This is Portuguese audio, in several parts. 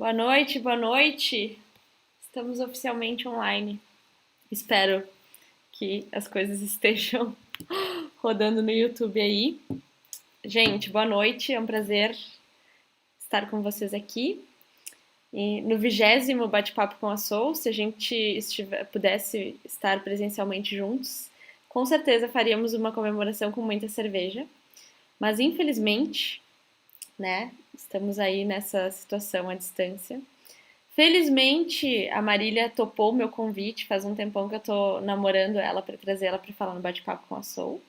Boa noite, boa noite. Estamos oficialmente online. Espero que as coisas estejam rodando no YouTube aí. Gente, boa noite. É um prazer estar com vocês aqui. E no 20º Bate-Papo com a Soul, se a gente pudesse estar presencialmente juntos, com certeza faríamos uma comemoração com muita cerveja. Mas infelizmente, né, estamos aí nessa situação à distância. Felizmente, a Marília topou o meu convite. Faz um tempão que eu tô namorando ela para trazer ela para falar no Bate-Papo com a Soul.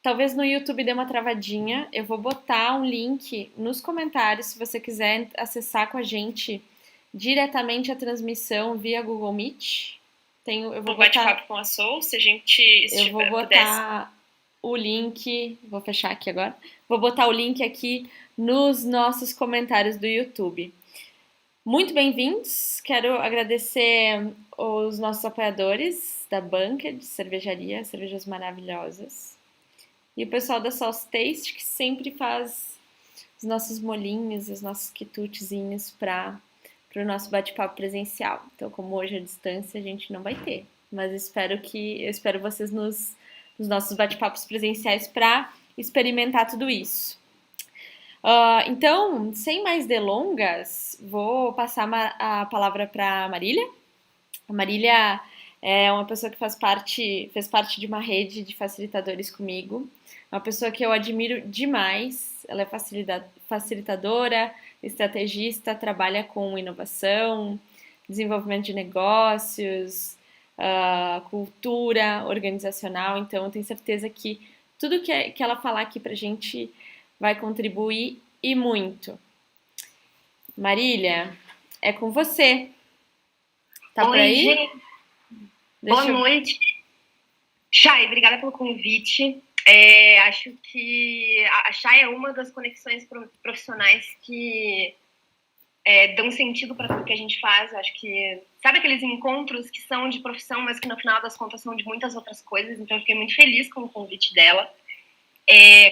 Talvez no YouTube dê uma travadinha. Eu vou botar um link nos comentários se você quiser acessar com a gente diretamente a transmissão via Google Meet. Eu vou botar Bate-Papo com a Soul, se a gente eu vou botar o link, vou fechar aqui agora. Vou botar o link aqui nos nossos comentários do YouTube. Muito bem-vindos. Quero agradecer os nossos apoiadores da banca de cervejaria, cervejas maravilhosas. E o pessoal da Sauce Taste, que sempre faz os nossos molinhos, os nossos quitutezinhos para o nosso bate-papo presencial. Então, como hoje é distância, a gente não vai ter. Mas eu espero vocês nos nossos bate-papos presenciais para experimentar tudo isso. Então, sem mais delongas, vou passar a palavra para a Marília. A Marília é uma pessoa que fez parte de uma rede de facilitadores comigo. Uma pessoa que eu admiro demais. Ela é facilitadora, estrategista, trabalha com inovação, desenvolvimento de negócios, cultura organizacional. Então, eu tenho certeza que tudo que ela falar aqui pra gente vai contribuir e muito. Marília, é com você. Tá por aí? Gente. Boa noite. Chay, obrigada pelo convite. Acho que a Chay é uma das conexões profissionais que dão sentido para tudo que a gente faz. Acho que, sabe aqueles encontros que são de profissão, mas que no final das contas são de muitas outras coisas? Então, eu fiquei muito feliz com o convite dela.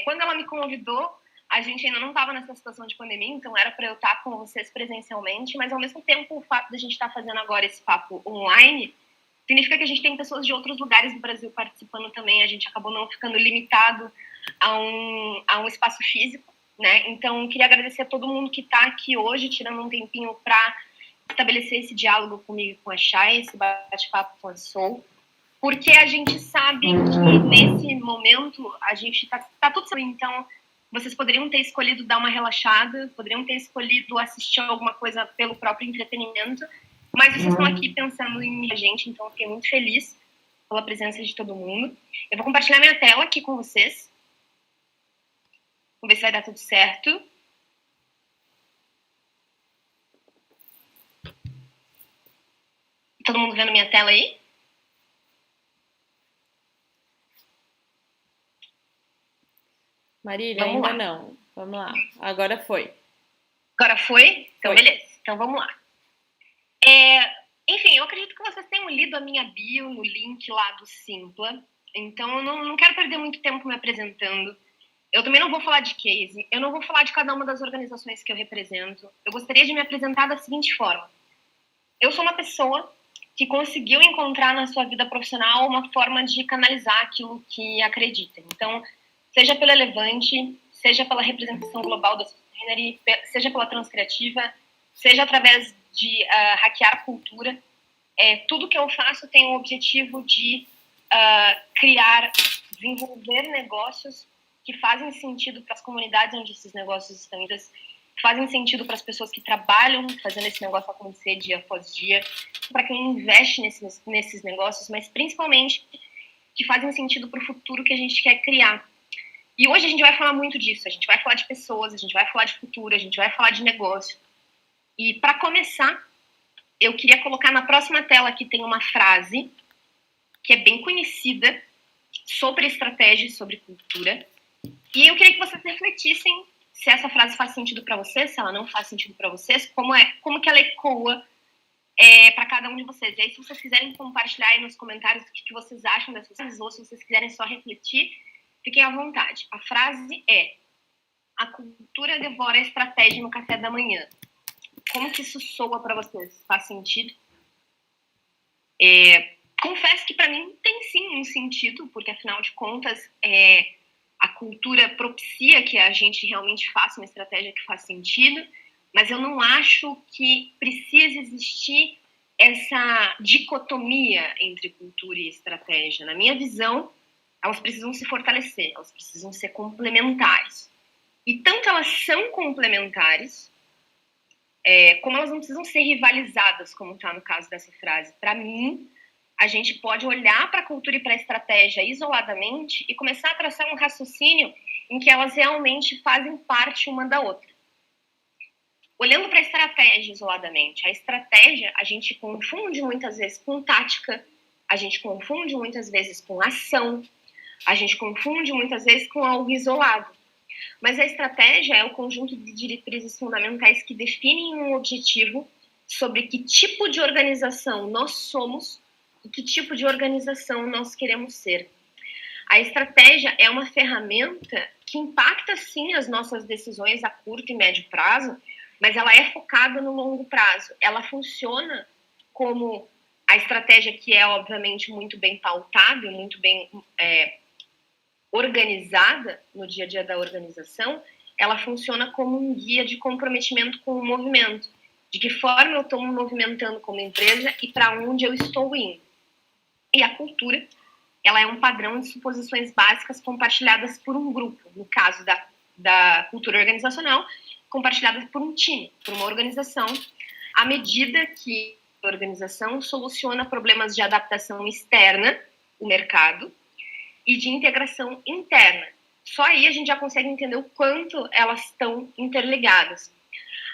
Quando ela me convidou, a gente ainda não estava nessa situação de pandemia, então era para eu estar com vocês presencialmente, mas ao mesmo tempo o fato de a gente estar fazendo agora esse papo online significa que a gente tem pessoas de outros lugares do Brasil participando também. A gente acabou não ficando limitado a um espaço físico, né? Então, queria agradecer a todo mundo que está aqui hoje, tirando um tempinho para estabelecer esse diálogo comigo e com a Chay, esse bate-papo com a Soul, porque a gente sabe que nesse momento a gente tá tudo certo. Então, vocês poderiam ter escolhido dar uma relaxada, poderiam ter escolhido assistir alguma coisa pelo próprio entretenimento, mas vocês estão aqui pensando em gente, então eu fiquei muito feliz pela presença de todo mundo. Eu vou compartilhar minha tela aqui com vocês. Vamos ver se vai dar tudo certo. Todo mundo vendo minha tela aí? Marília, ainda não. Vamos lá. Agora foi. Agora foi? Então, beleza. Então, vamos lá. Enfim, eu acredito que vocês tenham lido a minha bio no link lá do Simpla. Então, eu não quero perder muito tempo me apresentando. Eu também não vou falar de case. Eu não vou falar de cada uma das organizações que eu represento. Eu gostaria de me apresentar da seguinte forma. Eu sou uma pessoa que conseguiu encontrar na sua vida profissional uma forma de canalizar aquilo que acredita. Então, seja pela Elevante, seja pela representação global da Sustainability, seja pela Transcriativa, seja através de hackear a cultura, tudo que eu faço tem o objetivo de criar, desenvolver negócios que fazem sentido para as comunidades onde esses negócios estão idas, fazem sentido para as pessoas que trabalham fazendo esse negócio acontecer dia após dia, para quem investe nesses negócios, mas principalmente que fazem sentido para o futuro que a gente quer criar. E hoje a gente vai falar muito disso, a gente vai falar de pessoas, a gente vai falar de cultura, a gente vai falar de negócio. E para começar, eu queria colocar na próxima tela aqui tem uma frase que é bem conhecida sobre estratégia e sobre cultura. E eu queria que vocês refletissem se essa frase faz sentido para vocês, se ela não faz sentido para vocês, como que ela ecoa para cada um de vocês. E aí, se vocês quiserem compartilhar aí nos comentários o que vocês acham dessas frases, ou se vocês quiserem só refletir, fiquem à vontade. A frase é: A cultura devora a estratégia no café da manhã. Como que isso soa para vocês? Faz sentido? Confesso que para mim tem sim um sentido, porque afinal de contas a cultura propicia que a gente realmente faça uma estratégia que faz sentido, mas eu não acho que precisa existir essa dicotomia entre cultura e estratégia. Na minha visão, elas precisam se fortalecer, elas precisam ser complementares. E tanto elas são complementares, como elas não precisam ser rivalizadas, como está no caso dessa frase. Para mim, a gente pode olhar para a cultura e para a estratégia isoladamente e começar a traçar um raciocínio em que elas realmente fazem parte uma da outra. Olhando para a estratégia isoladamente, a estratégia a gente confunde muitas vezes com tática, a gente confunde muitas vezes com ação, a gente confunde muitas vezes com algo isolado. Mas a estratégia é o conjunto de diretrizes fundamentais que definem um objetivo sobre que tipo de organização nós somos e que tipo de organização nós queremos ser. A estratégia é uma ferramenta que impacta, sim, as nossas decisões a curto e médio prazo, mas ela é focada no longo prazo. Ela funciona como a estratégia que é, obviamente, muito bem pautada, muito bem organizada no dia a dia da organização. Ela funciona como um guia de comprometimento com o movimento. De que forma eu estou me movimentando como empresa e para onde eu estou indo. E a cultura, ela é um padrão de suposições básicas compartilhadas por um grupo. No caso da cultura organizacional, compartilhadas por um time, por uma organização, à medida que a organização soluciona problemas de adaptação externa, o mercado, e de integração interna. Só aí a gente já consegue entender o quanto elas estão interligadas.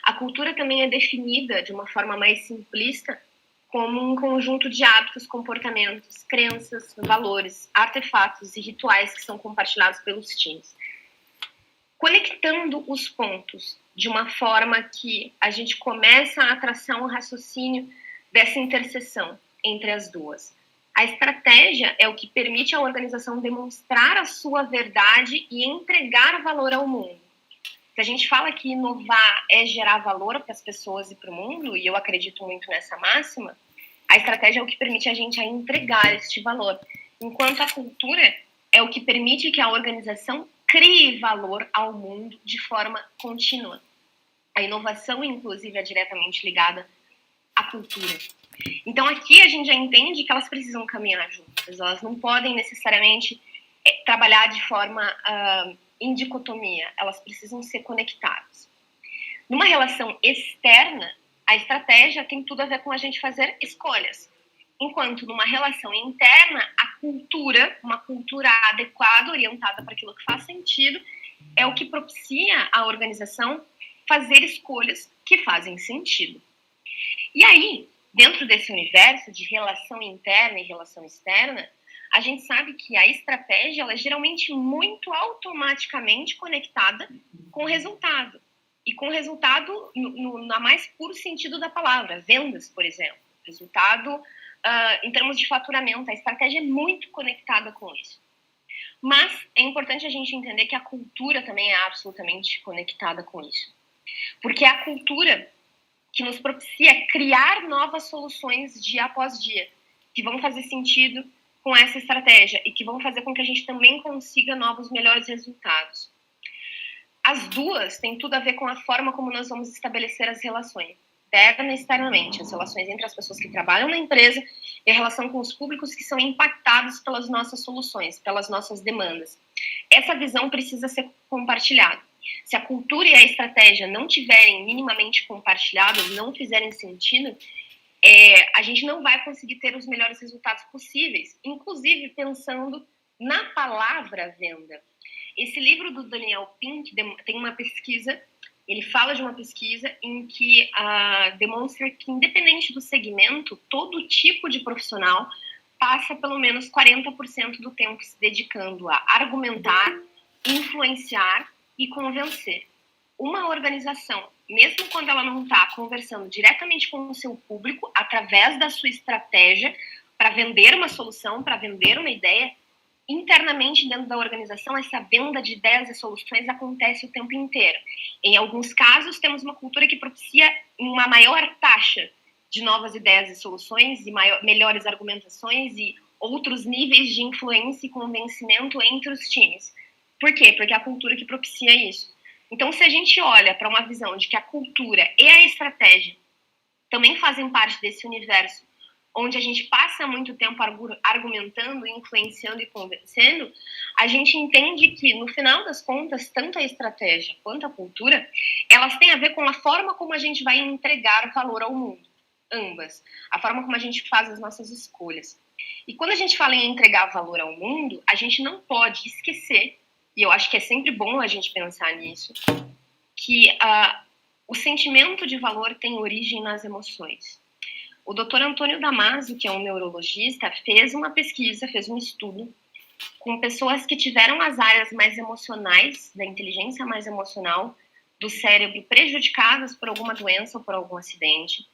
A cultura também é definida de uma forma mais simplista como um conjunto de hábitos, comportamentos, crenças, valores, artefatos e rituais que são compartilhados pelos times. Conectando os pontos de uma forma que a gente começa a traçar um raciocínio dessa interseção entre as duas. A estratégia é o que permite à organização demonstrar a sua verdade e entregar valor ao mundo. Se a gente fala que inovar é gerar valor para as pessoas e para o mundo, e eu acredito muito nessa máxima, a estratégia é o que permite a gente a entregar este valor. Enquanto a cultura é o que permite que a organização crie valor ao mundo de forma contínua. A inovação, inclusive, é diretamente ligada à cultura. Então, aqui a gente já entende que elas precisam caminhar juntas. Elas não podem necessariamente trabalhar de forma em dicotomia. Elas precisam ser conectadas. Numa relação externa, a estratégia tem tudo a ver com a gente fazer escolhas. Enquanto numa relação interna, a cultura, uma cultura adequada, orientada para aquilo que faz sentido, é o que propicia a organização fazer escolhas que fazem sentido. E aí, dentro desse universo de relação interna e relação externa, a gente sabe que a estratégia ela é geralmente muito automaticamente conectada com o resultado. E com o resultado na mais puro sentido da palavra, vendas, por exemplo. Resultado em termos de faturamento, a estratégia é muito conectada com isso. Mas é importante a gente entender que a cultura também é absolutamente conectada com isso. Porque é a cultura que nos propicia criar novas soluções dia após dia, que vão fazer sentido com essa estratégia e que vão fazer com que a gente também consiga novos, melhores resultados. As duas têm tudo a ver com a forma como nós vamos estabelecer as relações, interna e externamente, as relações entre as pessoas que trabalham na empresa e a relação com os públicos que são impactados pelas nossas soluções, pelas nossas demandas. Essa visão precisa ser compartilhada. Se a cultura e a estratégia não tiverem minimamente compartilhadas, não fizerem sentido, a gente não vai conseguir ter os melhores resultados possíveis, inclusive pensando na palavra venda. Esse livro do Daniel Pink tem uma pesquisa, ele fala de uma pesquisa em que demonstra que, independente do segmento, todo tipo de profissional passa pelo menos 40% do tempo se dedicando a argumentar, influenciar e convencer. Uma organização, mesmo quando ela não está conversando diretamente com o seu público, através da sua estratégia, para vender uma solução, para vender uma ideia, internamente dentro da organização, essa venda de ideias e soluções acontece o tempo inteiro. Em alguns casos, temos uma cultura que propicia uma maior taxa de novas ideias e soluções e melhores argumentações e outros níveis de influência e convencimento entre os times. Por quê? Porque é a cultura que propicia isso. Então, se a gente olha para uma visão de que a cultura e a estratégia também fazem parte desse universo onde a gente passa muito tempo argumentando, influenciando e convencendo, a gente entende que, no final das contas, tanto a estratégia quanto a cultura, elas têm a ver com a forma como a gente vai entregar valor ao mundo. Ambas. A forma como a gente faz as nossas escolhas. E quando a gente fala em entregar valor ao mundo, a gente não pode esquecer, e eu acho que é sempre bom a gente pensar nisso, que o sentimento de valor tem origem nas emoções. O Dr. Antônio Damasio, que é um neurologista, fez uma pesquisa, fez um estudo com pessoas que tiveram as áreas mais emocionais, da inteligência mais emocional, do cérebro prejudicadas por alguma doença ou por algum acidente.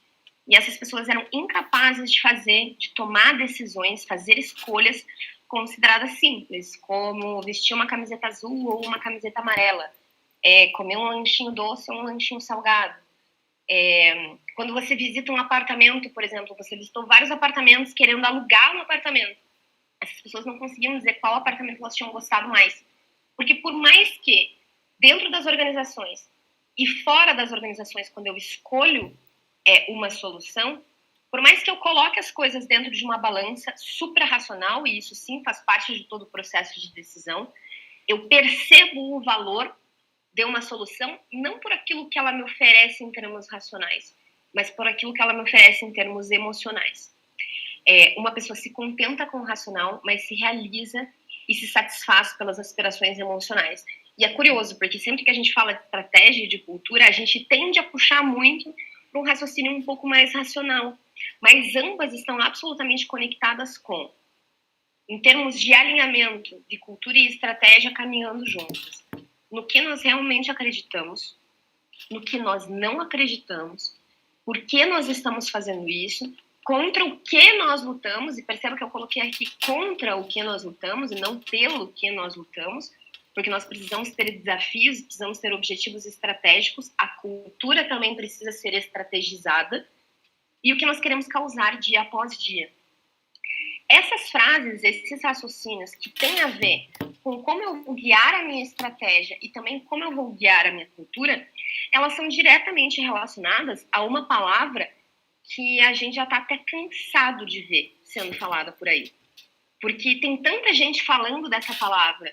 E essas pessoas eram incapazes de tomar decisões, fazer escolhas consideradas simples, como vestir uma camiseta azul ou uma camiseta amarela, comer um lanchinho doce ou um lanchinho salgado. Quando você visita um apartamento, por exemplo, você visitou vários apartamentos querendo alugar um apartamento. Essas pessoas não conseguiam dizer qual apartamento elas tinham gostado mais. Porque por mais que, dentro das organizações e fora das organizações, quando eu escolho uma solução, por mais que eu coloque as coisas dentro de uma balança suprarracional, e isso sim faz parte de todo o processo de decisão, eu percebo o valor de uma solução não por aquilo que ela me oferece em termos racionais, mas por aquilo que ela me oferece em termos emocionais. Uma pessoa se contenta com o racional, mas se realiza e se satisfaz pelas aspirações emocionais. E é curioso, porque sempre que a gente fala de estratégia e de cultura, a gente tende a puxar muito para um raciocínio um pouco mais racional. Mas ambas estão absolutamente conectadas em termos de alinhamento de cultura e estratégia caminhando juntas. No que nós realmente acreditamos, no que nós não acreditamos, por que nós estamos fazendo isso, contra o que nós lutamos, e perceba que eu coloquei aqui contra o que nós lutamos e não pelo que nós lutamos, porque nós precisamos ter desafios, precisamos ter objetivos estratégicos, a cultura também precisa ser estrategizada, e o que nós queremos causar dia após dia. Essas frases, esses raciocínios que têm a ver com como eu vou guiar a minha estratégia e também como eu vou guiar a minha cultura, elas são diretamente relacionadas a uma palavra que a gente já está até cansado de ver sendo falada por aí. Porque tem tanta gente falando dessa palavra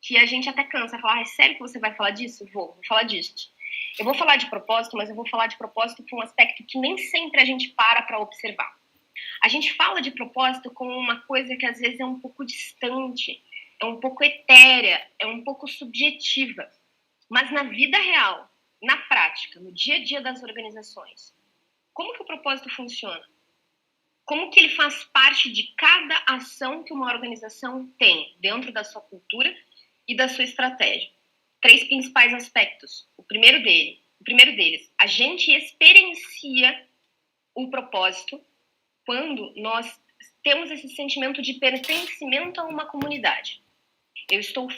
que a gente até cansa. Falar, é sério que você vai falar disso? Vou falar disso. Eu vou falar de propósito, mas eu vou falar de propósito por um aspecto que nem sempre a gente para observar. A gente fala de propósito como uma coisa que às vezes é um pouco distante, é um pouco etérea, é um pouco subjetiva. Mas na vida real, na prática, no dia a dia das organizações, como que o propósito funciona? Como que ele faz parte de cada ação que uma organização tem dentro da sua cultura e da sua estratégia? 3 principais aspectos. O primeiro deles, a gente experiencia o propósito quando nós temos esse sentimento de pertencimento a uma comunidade. Eu estou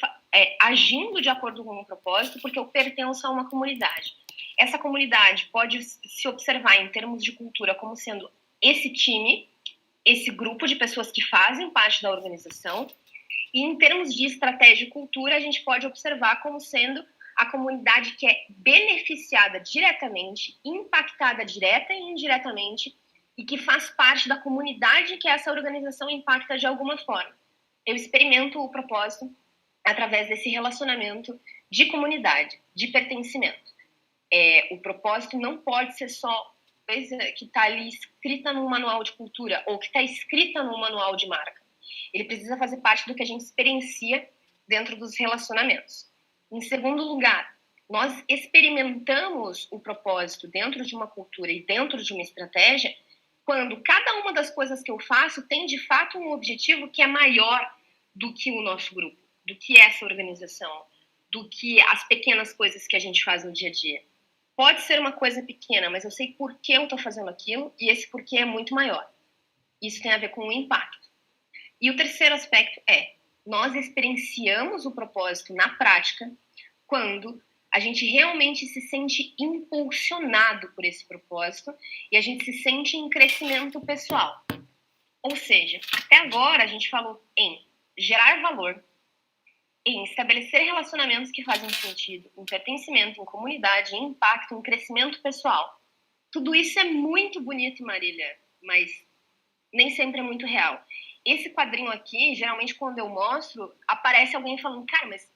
agindo de acordo com um propósito porque eu pertenço a uma comunidade. Essa comunidade pode se observar em termos de cultura como sendo esse time, esse grupo de pessoas que fazem parte da organização, e em termos de estratégia e cultura, a gente pode observar como sendo a comunidade que é beneficiada diretamente, impactada direta e indiretamente, e que faz parte da comunidade que essa organização impacta de alguma forma. Eu experimento o propósito através desse relacionamento de comunidade, de pertencimento. O propósito não pode ser só coisa que está ali escrita num manual de cultura ou que está escrita num manual de marca. Ele precisa fazer parte do que a gente experiencia dentro dos relacionamentos. Em segundo lugar, nós experimentamos o propósito dentro de uma cultura e dentro de uma estratégia quando cada uma das coisas que eu faço tem de fato um objetivo que é maior do que o nosso grupo, do que essa organização, do que as pequenas coisas que a gente faz no dia a dia. Pode ser uma coisa pequena, mas eu sei por que eu estou fazendo aquilo e esse porquê é muito maior. Isso tem a ver com o impacto. E o terceiro aspecto Nós experienciamos o propósito na prática quando a gente realmente se sente impulsionado por esse propósito e a gente se sente em crescimento pessoal. Ou seja, até agora a gente falou em gerar valor, em estabelecer relacionamentos que fazem sentido, em pertencimento, em comunidade, em impacto, em crescimento pessoal. Tudo isso é muito bonito, Marília, mas nem sempre é muito real. Esse quadrinho aqui, geralmente quando eu mostro, aparece alguém falando, cara, mas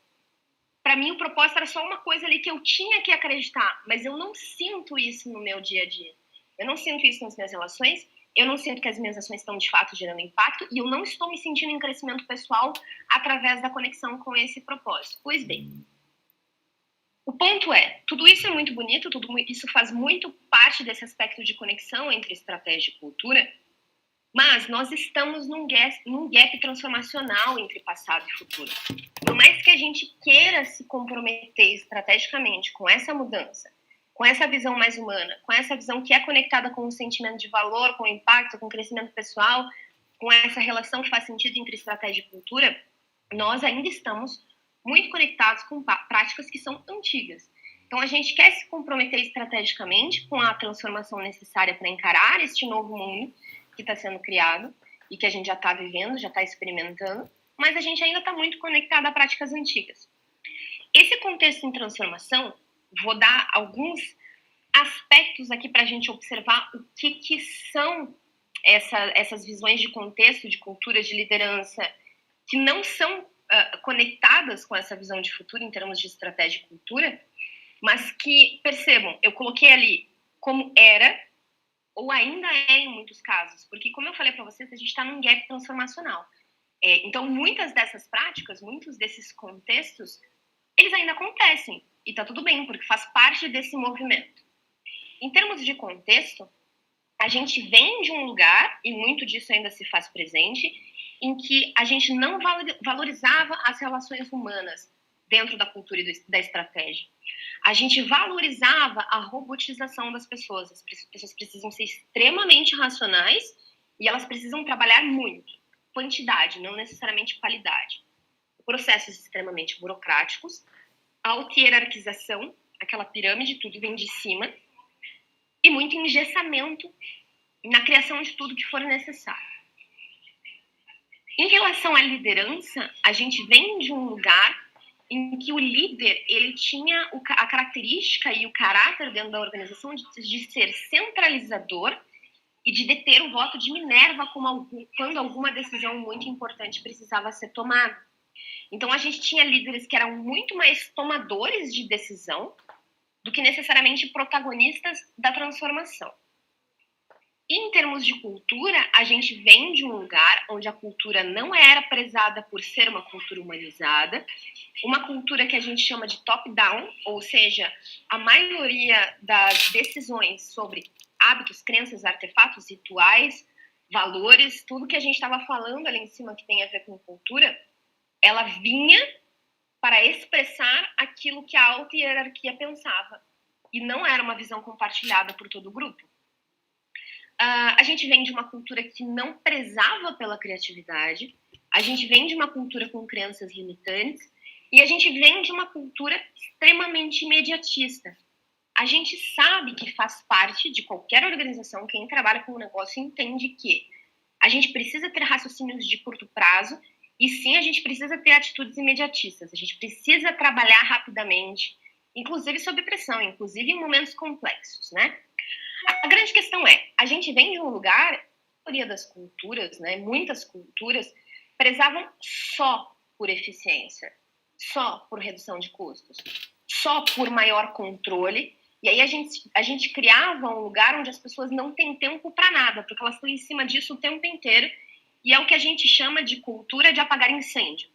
para mim o propósito era só uma coisa ali que eu tinha que acreditar, mas eu não sinto isso no meu dia a dia. Eu não sinto isso nas minhas relações, eu não sinto que as minhas ações estão de fato gerando impacto e eu não estou me sentindo em crescimento pessoal através da conexão com esse propósito. Pois bem, o ponto é, tudo isso é muito bonito, tudo isso faz muito parte desse aspecto de conexão entre estratégia e cultura, mas nós estamos num gap transformacional entre passado e futuro. Por mais que a gente queira se comprometer estrategicamente com essa mudança, com essa visão mais humana, com essa visão que é conectada com o sentimento de valor, com o impacto, com o crescimento pessoal, com essa relação que faz sentido entre estratégia e cultura, nós ainda estamos muito conectados com práticas que são antigas. Então, a gente quer se comprometer estrategicamente com a transformação necessária para encarar este novo mundo que está sendo criado e que a gente já está vivendo, já está experimentando, mas a gente ainda está muito conectado a práticas antigas. Esse contexto em transformação, vou dar alguns aspectos aqui para a gente observar o que são essas visões de contexto, de cultura, de liderança, que não são conectadas com essa visão de futuro em termos de estratégia e cultura, mas que, percebam, eu coloquei ali como era ou ainda é em muitos casos, porque, como eu falei para vocês, a gente está num gap transformacional. Então, muitas dessas práticas, muitos desses contextos, eles ainda acontecem, e tá tudo bem, porque faz parte desse movimento. Em termos de contexto, a gente vem de um lugar, e muito disso ainda se faz presente, em que a gente não valorizava as relações humanas dentro da cultura e da estratégia. A gente valorizava a robotização das pessoas. As pessoas precisam ser extremamente racionais e elas precisam trabalhar muito. Quantidade, não necessariamente qualidade. Processos extremamente burocráticos, auto-hierarquização, aquela pirâmide, tudo vem de cima, e muito engessamento na criação de tudo que for necessário. Em relação à liderança, a gente vem de um lugar em que o líder ele tinha a característica e o caráter dentro da organização de ser centralizador e de deter o voto de Minerva quando alguma decisão muito importante precisava ser tomada. Então, a gente tinha líderes que eram muito mais tomadores de decisão do que necessariamente protagonistas da transformação. Em termos de cultura, a gente vem de um lugar onde a cultura não era prezada por ser uma cultura humanizada, uma cultura que a gente chama de top-down, ou seja, a maioria das decisões sobre hábitos, crenças, artefatos, rituais, valores, tudo que a gente estava falando ali em cima que tem a ver com cultura, ela vinha para expressar aquilo que a alta hierarquia pensava, e não era uma visão compartilhada por todo o grupo. A gente vem de uma cultura que não prezava pela criatividade, a gente vem de uma cultura com crenças limitantes e a gente vem de uma cultura extremamente imediatista. A gente sabe que faz parte de qualquer organização, quem trabalha com o negócio entende que a gente precisa ter raciocínios de curto prazo e sim, a gente precisa ter atitudes imediatistas, a gente precisa trabalhar rapidamente, inclusive sob pressão, inclusive em momentos complexos, né? A grande questão é, a gente vem de um lugar, a maioria das culturas, né, muitas culturas, prezavam só por eficiência, só por redução de custos, só por maior controle, e aí a gente criava um lugar onde as pessoas não têm tempo para nada, porque elas estão em cima disso o tempo inteiro, e é o que a gente chama de cultura de apagar incêndio.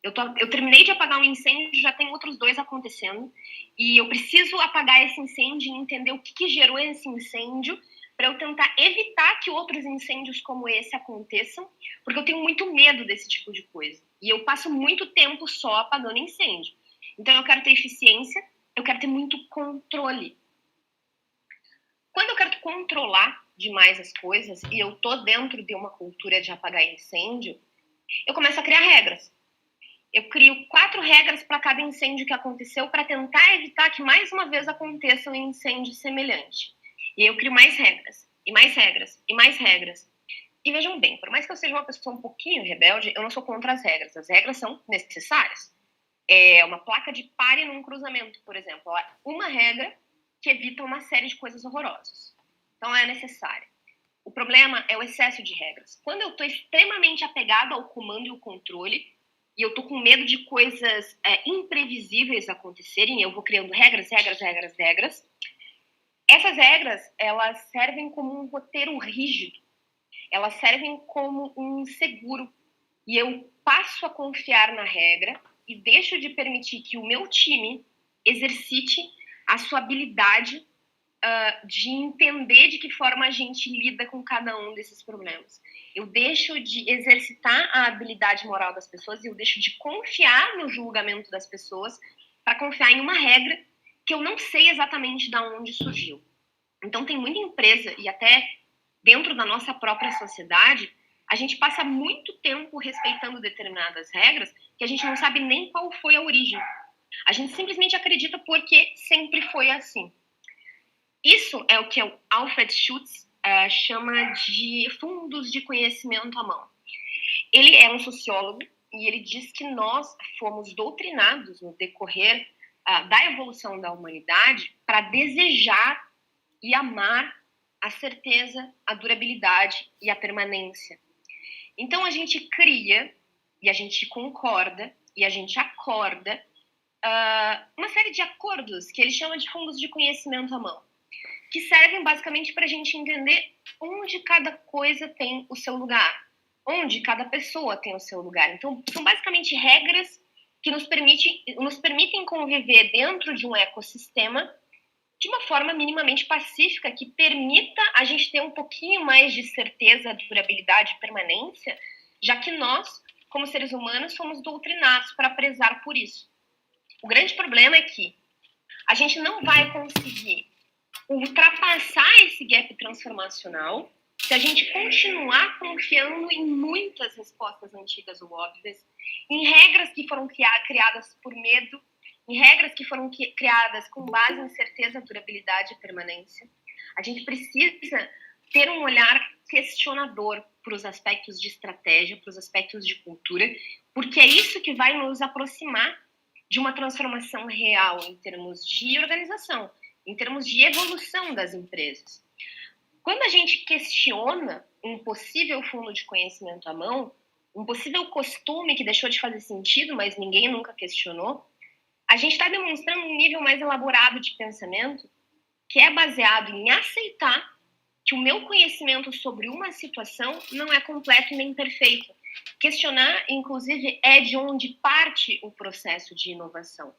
Eu terminei de apagar um incêndio, já tem outros 2 acontecendo, e eu preciso apagar esse incêndio e entender o que gerou esse incêndio para eu tentar evitar que outros incêndios como esse aconteçam, porque eu tenho muito medo desse tipo de coisa. E eu passo muito tempo só apagando incêndio. Então eu quero ter eficiência, eu quero ter muito controle. Quando eu quero controlar demais as coisas e eu tô dentro de uma cultura de apagar incêndio, eu começo a criar regras. Eu crio 4 regras para cada incêndio que aconteceu para tentar evitar que mais uma vez aconteça um incêndio semelhante. E eu crio mais regras, e mais regras, e mais regras. E vejam bem, por mais que eu seja uma pessoa um pouquinho rebelde, eu não sou contra as regras. As regras são necessárias. Uma placa de pare num cruzamento, por exemplo. Uma regra que evita uma série de coisas horrorosas. Então, é necessária. O problema é o excesso de regras. Quando eu estou extremamente apegado ao comando e ao controle, e eu estou com medo de coisas imprevisíveis acontecerem, eu vou criando regras. Essas regras, elas servem como um roteiro rígido. Elas servem como um seguro. E eu passo a confiar na regra e deixo de permitir que o meu time exercite a sua habilidade de entender de que forma a gente lida com cada um desses problemas. Eu deixo de exercitar a habilidade moral das pessoas e eu deixo de confiar no julgamento das pessoas para confiar em uma regra que eu não sei exatamente de onde surgiu. Então, tem muita empresa, e até dentro da nossa própria sociedade, a gente passa muito tempo respeitando determinadas regras que a gente não sabe nem qual foi a origem. A gente simplesmente acredita porque sempre foi assim. Isso é o que o Alfred Schutz chama de fundos de conhecimento à mão. Ele é um sociólogo e ele diz que nós fomos doutrinados no decorrer da evolução da humanidade para desejar e amar a certeza, a durabilidade e a permanência. Então a gente cria e a gente concorda e a gente acorda uma série de acordos que ele chama de fundos de conhecimento à mão, que servem basicamente para a gente entender onde cada coisa tem o seu lugar, onde cada pessoa tem o seu lugar. Então, são basicamente regras que nos permitem conviver dentro de um ecossistema de uma forma minimamente pacífica, que permita a gente ter um pouquinho mais de certeza, durabilidade e permanência, já que nós, como seres humanos, somos doutrinados para prezar por isso. O grande problema é que a gente não vai conseguir ultrapassar esse gap transformacional se a gente continuar confiando em muitas respostas antigas ou óbvias, em regras que foram criadas por medo, em regras que foram criadas com base em certeza, durabilidade e permanência. A gente precisa ter um olhar questionador para os aspectos de estratégia, para os aspectos de cultura, porque é isso que vai nos aproximar de uma transformação real em termos de organização, em termos de evolução das empresas. Quando a gente questiona um possível fundo de conhecimento à mão, um possível costume que deixou de fazer sentido, mas ninguém nunca questionou, a gente está demonstrando um nível mais elaborado de pensamento que é baseado em aceitar que o meu conhecimento sobre uma situação não é completo nem perfeito. Questionar, inclusive, é de onde parte o processo de inovação.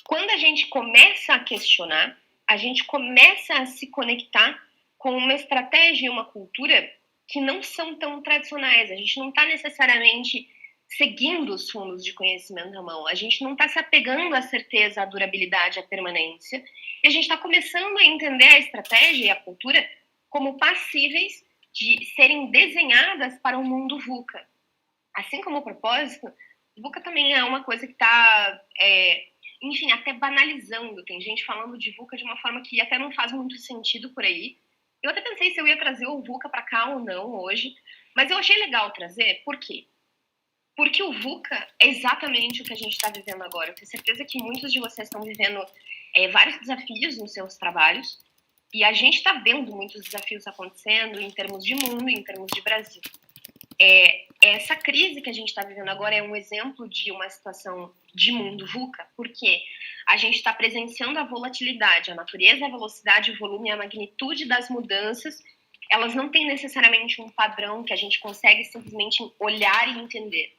Quando a gente começa a questionar, a gente começa a se conectar com uma estratégia e uma cultura que não são tão tradicionais. A gente não está necessariamente seguindo os fundos de conhecimento à mão. A gente não está se apegando à certeza, à durabilidade, à permanência. E a gente está começando a entender a estratégia e a cultura como passíveis de serem desenhadas para o mundo VUCA. Assim como o propósito, VUCA também é uma coisa que está, enfim, até banalizando. Tem gente falando de VUCA de uma forma que até não faz muito sentido por aí. Eu até pensei se eu ia trazer o VUCA para cá ou não hoje, mas eu achei legal trazer. Por quê? Porque o VUCA é exatamente o que a gente está vivendo agora. Eu tenho certeza que muitos de vocês estão vivendo vários desafios nos seus trabalhos, e a gente está vendo muitos desafios acontecendo em termos de mundo, em termos de Brasil. Essa crise que a gente está vivendo agora é um exemplo de uma situação de mundo VUCA, porque a gente está presenciando a volatilidade, a natureza, a velocidade, o volume e a magnitude das mudanças. Elas não têm necessariamente um padrão que a gente consegue simplesmente olhar e entender.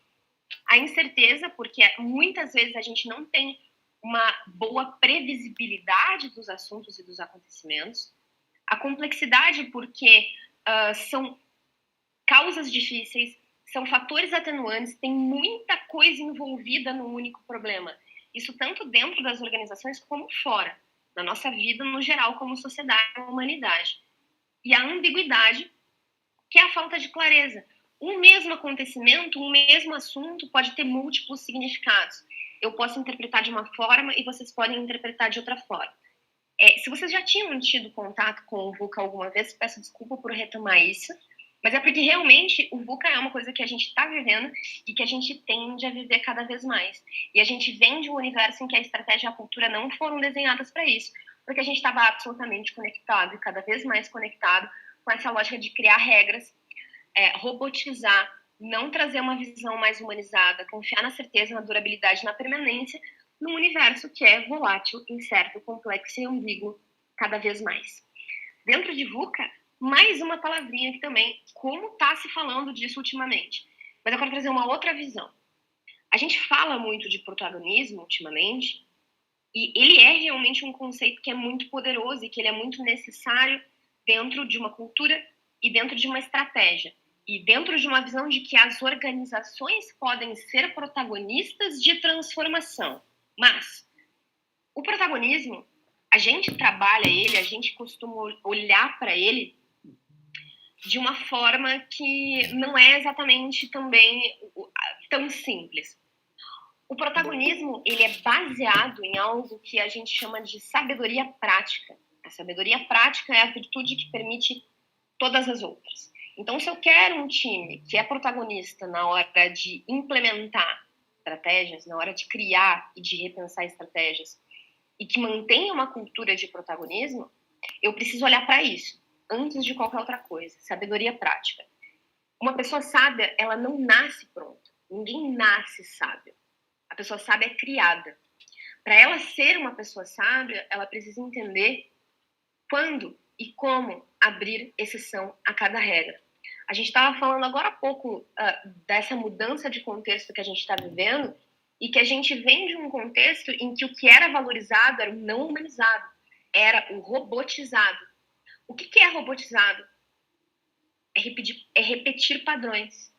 A incerteza, porque muitas vezes a gente não tem uma boa previsibilidade dos assuntos e dos acontecimentos. A complexidade, porque são causas difíceis, são fatores atenuantes, tem muita coisa envolvida num único problema. Isso tanto dentro das organizações como fora, na nossa vida no geral, como sociedade e humanidade. E a ambiguidade, que é a falta de clareza. um mesmo acontecimento, um mesmo assunto pode ter múltiplos significados. Eu posso interpretar de uma forma e vocês podem interpretar de outra forma. Se vocês já tinham tido contato com o VUCA alguma vez, peço desculpa por retomar isso, mas é porque realmente o VUCA é uma coisa que a gente está vivendo e que a gente tende a viver cada vez mais. E a gente vem de um universo em que a estratégia e a cultura não foram desenhadas para isso, porque a gente estava absolutamente conectado e cada vez mais conectado com essa lógica de criar regras, robotizar, não trazer uma visão mais humanizada, confiar na certeza, na durabilidade, na permanência, num universo que é volátil, incerto, complexo e ambíguo cada vez mais. Dentro de VUCA, mais uma palavrinha aqui também, como está se falando disso ultimamente. Mas eu quero trazer uma outra visão. A gente fala muito de protagonismo ultimamente, e ele é realmente um conceito que é muito poderoso e que ele é muito necessário dentro de uma cultura e dentro de uma estratégia. E dentro de uma visão de que as organizações podem ser protagonistas de transformação. Mas o protagonismo, a gente trabalha ele, a gente costuma olhar para ele de uma forma que não é exatamente também tão simples. O protagonismo, ele é baseado em algo que a gente chama de sabedoria prática. A sabedoria prática é a virtude que permite todas as outras. Então, se eu quero um time que é protagonista na hora de implementar estratégias, na hora de criar e de repensar estratégias, e que mantenha uma cultura de protagonismo, eu preciso olhar para isso, antes de qualquer outra coisa. Sabedoria prática. Uma pessoa sábia, ela não nasce pronta. Ninguém nasce sábio. A pessoa sábia é criada. Para ela ser uma pessoa sábia, ela precisa entender quando e como abrir exceção a cada regra. A gente estava falando agora há pouco dessa mudança de contexto que a gente está vivendo e que a gente vem de um contexto em que o que era valorizado era o não humanizado, era o robotizado. O que é robotizado? É repetir padrões.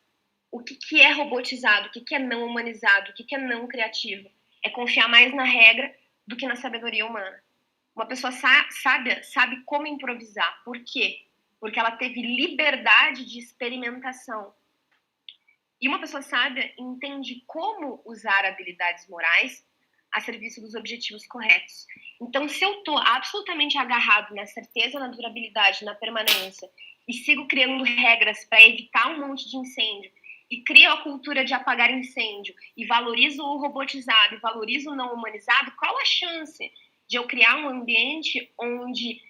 O que é robotizado? O que é não humanizado? O que é não criativo? É confiar mais na regra do que na sabedoria humana. Uma pessoa sábia sabe como improvisar. Por quê? Porque ela teve liberdade de experimentação. E uma pessoa sábia entende como usar habilidades morais a serviço dos objetivos corretos. Então, se eu estou absolutamente agarrado na certeza, na durabilidade, na permanência, e sigo criando regras para evitar um monte de incêndio, e crio a cultura de apagar incêndio, e valorizo o robotizado, e valorizo o não humanizado, qual a chance de eu criar um ambiente onde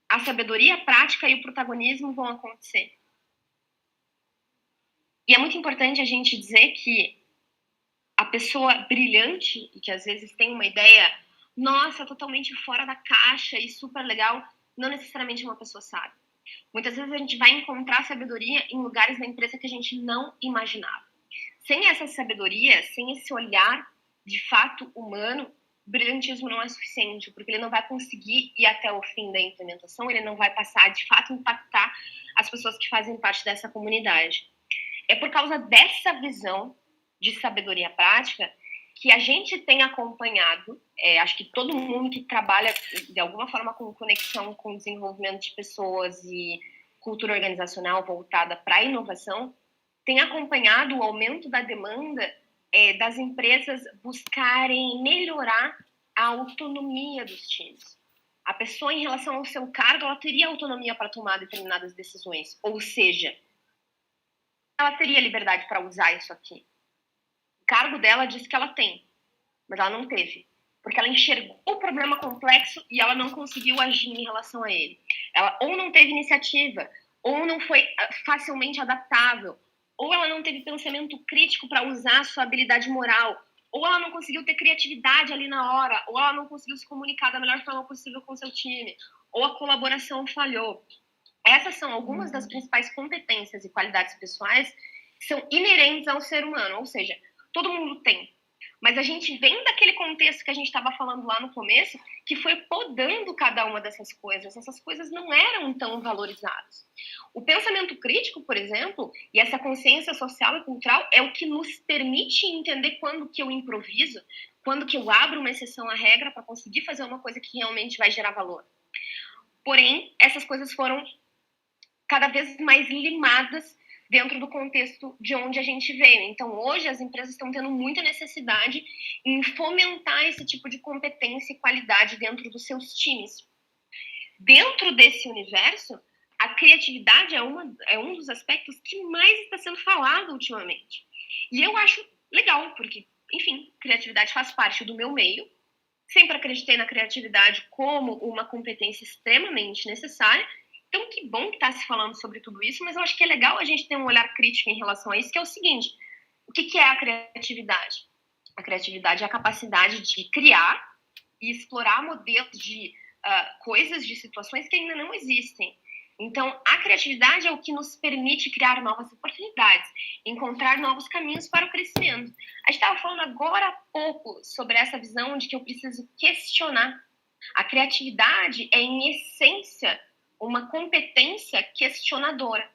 a sabedoria prática e o protagonismo vão acontecer? E é muito importante a gente dizer que a pessoa brilhante, e que às vezes tem uma ideia, nossa, totalmente fora da caixa e super legal, não necessariamente é uma pessoa sábia. Muitas vezes a gente vai encontrar sabedoria em lugares da empresa que a gente não imaginava. Sem essa sabedoria, sem esse olhar de fato humano, brilhantismo não é suficiente, porque ele não vai conseguir ir até o fim da implementação, ele não vai passar, de fato, impactar as pessoas que fazem parte dessa comunidade. É por causa dessa visão de sabedoria prática que a gente tem acompanhado, acho que todo mundo que trabalha de alguma forma com conexão com o desenvolvimento de pessoas e cultura organizacional voltada para a inovação, tem acompanhado o aumento da demanda das empresas buscarem melhorar a autonomia dos times. A pessoa, em relação ao seu cargo, ela teria autonomia para tomar determinadas decisões, ou seja, ela teria liberdade para usar isso aqui. O cargo dela diz que ela tem, mas ela não teve, porque ela enxergou o problema complexo e ela não conseguiu agir em relação a ele. Ela ou não teve iniciativa, ou não foi facilmente adaptável, ou ela não teve pensamento crítico para usar a sua habilidade moral, ou ela não conseguiu ter criatividade ali na hora, ou ela não conseguiu se comunicar da melhor forma possível com seu time, ou a colaboração falhou. Essas são algumas das principais competências e qualidades pessoais que são inerentes ao ser humano, ou seja, todo mundo tem. Mas a gente vem daquele contexto que a gente estava falando lá no começo, que foi podando cada uma dessas coisas. Essas coisas não eram tão valorizadas. O pensamento crítico, por exemplo, e essa consciência social e cultural é o que nos permite entender quando que eu improviso, quando que eu abro uma exceção à regra para conseguir fazer uma coisa que realmente vai gerar valor. Porém, essas coisas foram cada vez mais limadas dentro do contexto de onde a gente veio. Então, hoje, as empresas estão tendo muita necessidade em fomentar esse tipo de competência e qualidade dentro dos seus times. Dentro desse universo, a criatividade é um dos aspectos que mais está sendo falado ultimamente. E eu acho legal, porque, enfim, criatividade faz parte do meu meio. Sempre acreditei na criatividade como uma competência extremamente necessária. Então, que bom que está se falando sobre tudo isso, mas eu acho que é legal a gente ter um olhar crítico em relação a isso, que é o seguinte: o que é a criatividade? A criatividade é a capacidade de criar e explorar modelos de coisas, de situações que ainda não existem. Então, a criatividade é o que nos permite criar novas oportunidades, encontrar novos caminhos para o crescimento. A gente estava falando agora há pouco sobre essa visão de que eu preciso questionar. A criatividade é, em essência, uma competência questionadora.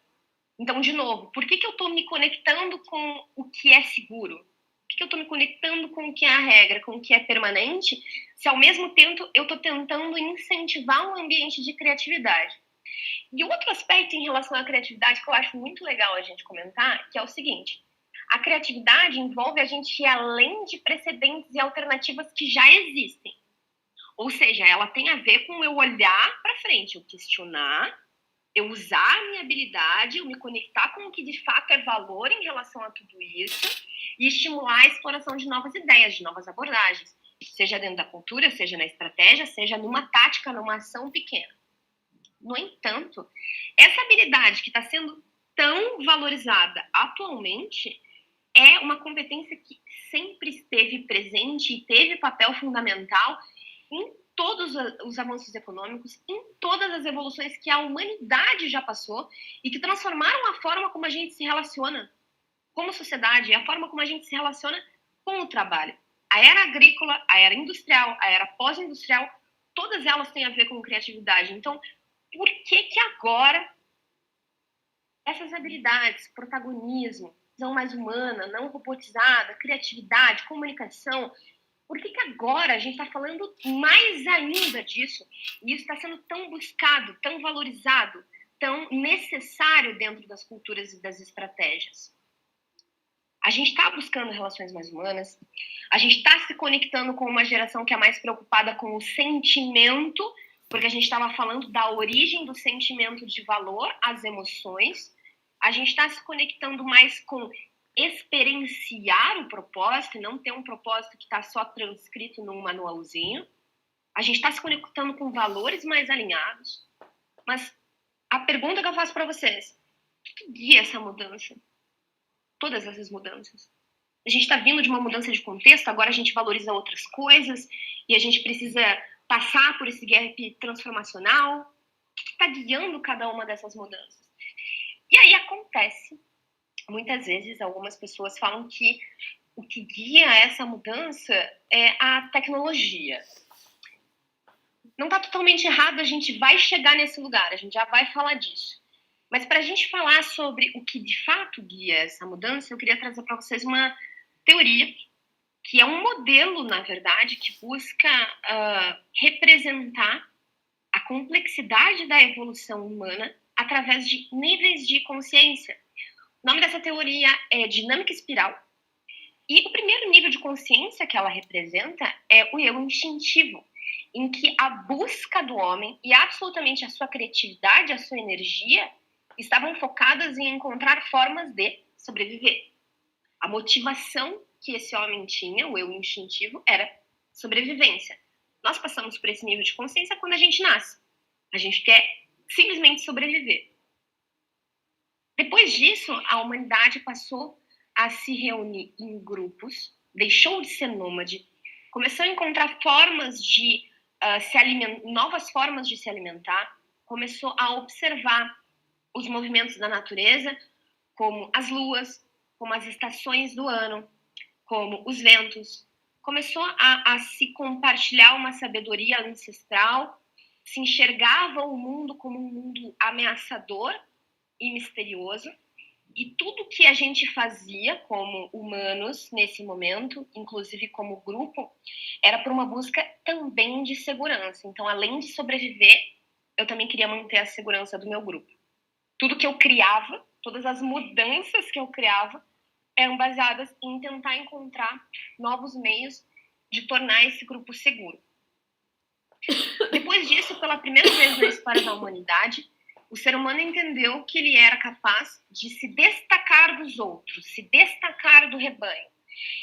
Então, de novo, por que eu estou me conectando com o que é seguro? Por que eu estou me conectando com o que é a regra, com o que é permanente, se ao mesmo tempo eu estou tentando incentivar um ambiente de criatividade? E outro aspecto em relação à criatividade que eu acho muito legal a gente comentar, que é o seguinte: a criatividade envolve a gente ir além de precedentes e alternativas que já existem. Ou seja, ela tem a ver com eu olhar para frente, eu questionar, eu usar a minha habilidade, eu me conectar com o que de fato é valor em relação a tudo isso e estimular a exploração de novas ideias, de novas abordagens, seja dentro da cultura, seja na estratégia, seja numa tática, numa ação pequena. No entanto, essa habilidade que está sendo tão valorizada atualmente é uma competência que sempre esteve presente e teve papel fundamental em todos os avanços econômicos, em todas as evoluções que a humanidade já passou e que transformaram a forma como a gente se relaciona como sociedade, a forma como a gente se relaciona com o trabalho. A era agrícola, a era industrial, a era pós-industrial, todas elas têm a ver com criatividade. Então, por que agora essas habilidades, protagonismo, visão mais humana, não robotizada, criatividade, comunicação, por que agora a gente está falando mais ainda disso? E isso está sendo tão buscado, tão valorizado, tão necessário dentro das culturas e das estratégias? A gente está buscando relações mais humanas, a gente está se conectando com uma geração que é mais preocupada com o sentimento, porque a gente estava falando da origem do sentimento de valor, as emoções. A gente está se conectando mais com experienciar o propósito e não ter um propósito que está só transcrito num manualzinho. A gente está se conectando com valores mais alinhados. Mas a pergunta que eu faço para vocês: o que guia essa mudança? Todas essas mudanças. A gente está vindo de uma mudança de contexto, agora a gente valoriza outras coisas e a gente precisa passar por esse gap transformacional. O que está guiando cada uma dessas mudanças? E aí acontece, muitas vezes, algumas pessoas falam que o que guia essa mudança é a tecnologia. Não está totalmente errado, a gente vai chegar nesse lugar, a gente já vai falar disso. Mas para a gente falar sobre o que de fato guia essa mudança, eu queria trazer para vocês uma teoria, que é um modelo, na verdade, que busca representar a complexidade da evolução humana através de níveis de consciência. O nome dessa teoria é dinâmica espiral. E o primeiro nível de consciência que ela representa é o eu instintivo, em que a busca do homem e absolutamente a sua criatividade, a sua energia, estavam focadas em encontrar formas de sobreviver. A motivação que esse homem tinha, o eu instintivo, era sobrevivência. Nós passamos por esse nível de consciência quando a gente nasce. A gente quer simplesmente sobreviver. Depois disso, a humanidade passou a se reunir em grupos, deixou de ser nômade, começou a encontrar formas de se alimentar, novas formas de se alimentar, começou a observar os movimentos da natureza, como as luas, como as estações do ano, como os ventos. Começou a se compartilhar uma sabedoria ancestral, se enxergava o mundo como um mundo ameaçador e misterioso, e tudo que a gente fazia como humanos nesse momento, inclusive como grupo, era por uma busca também de segurança. Então, além de sobreviver, eu também queria manter a segurança do meu grupo. Tudo que eu criava todas as mudanças que eu criava eram baseadas em tentar encontrar novos meios de tornar esse grupo seguro. Depois disso, pela primeira vez na história da humanidade, o ser humano entendeu que ele era capaz de se destacar dos outros, se destacar do rebanho.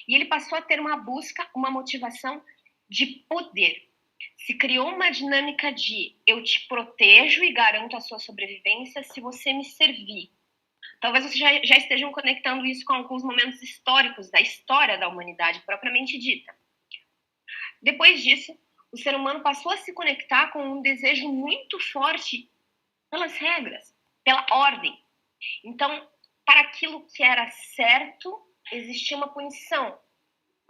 E ele passou a ter uma busca, uma motivação de poder. Se criou uma dinâmica de eu te protejo e garanto a sua sobrevivência se você me servir. Talvez vocês já estejam conectando isso com alguns momentos históricos da história da humanidade propriamente dita. Depois disso, o ser humano passou a se conectar com um desejo muito forte pelas regras, pela ordem. Então, para aquilo que era certo, existia uma punição.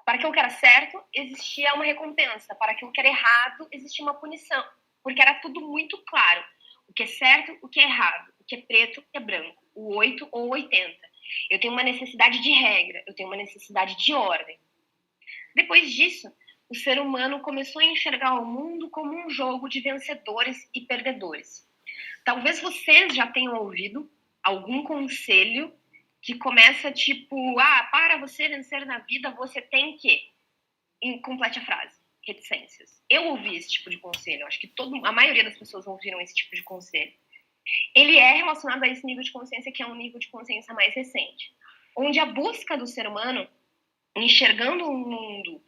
Para aquilo que era certo, existia uma recompensa. Para aquilo que era errado, existia uma punição. Porque era tudo muito claro. O que é certo, o que é errado. O que é preto, o que é branco. O 8 ou 80. Eu tenho uma necessidade de regra. Eu tenho uma necessidade de ordem. Depois disso, o ser humano começou a enxergar o mundo como um jogo de vencedores e perdedores. Talvez vocês já tenham ouvido algum conselho que começa tipo, para você vencer na vida, você tem que... Complete a frase. Reticências. Eu ouvi esse tipo de conselho. Acho que a maioria das pessoas ouviram esse tipo de conselho. Ele é relacionado a esse nível de consciência que é um nível de consciência mais recente. Onde a busca do ser humano, enxergando um mundo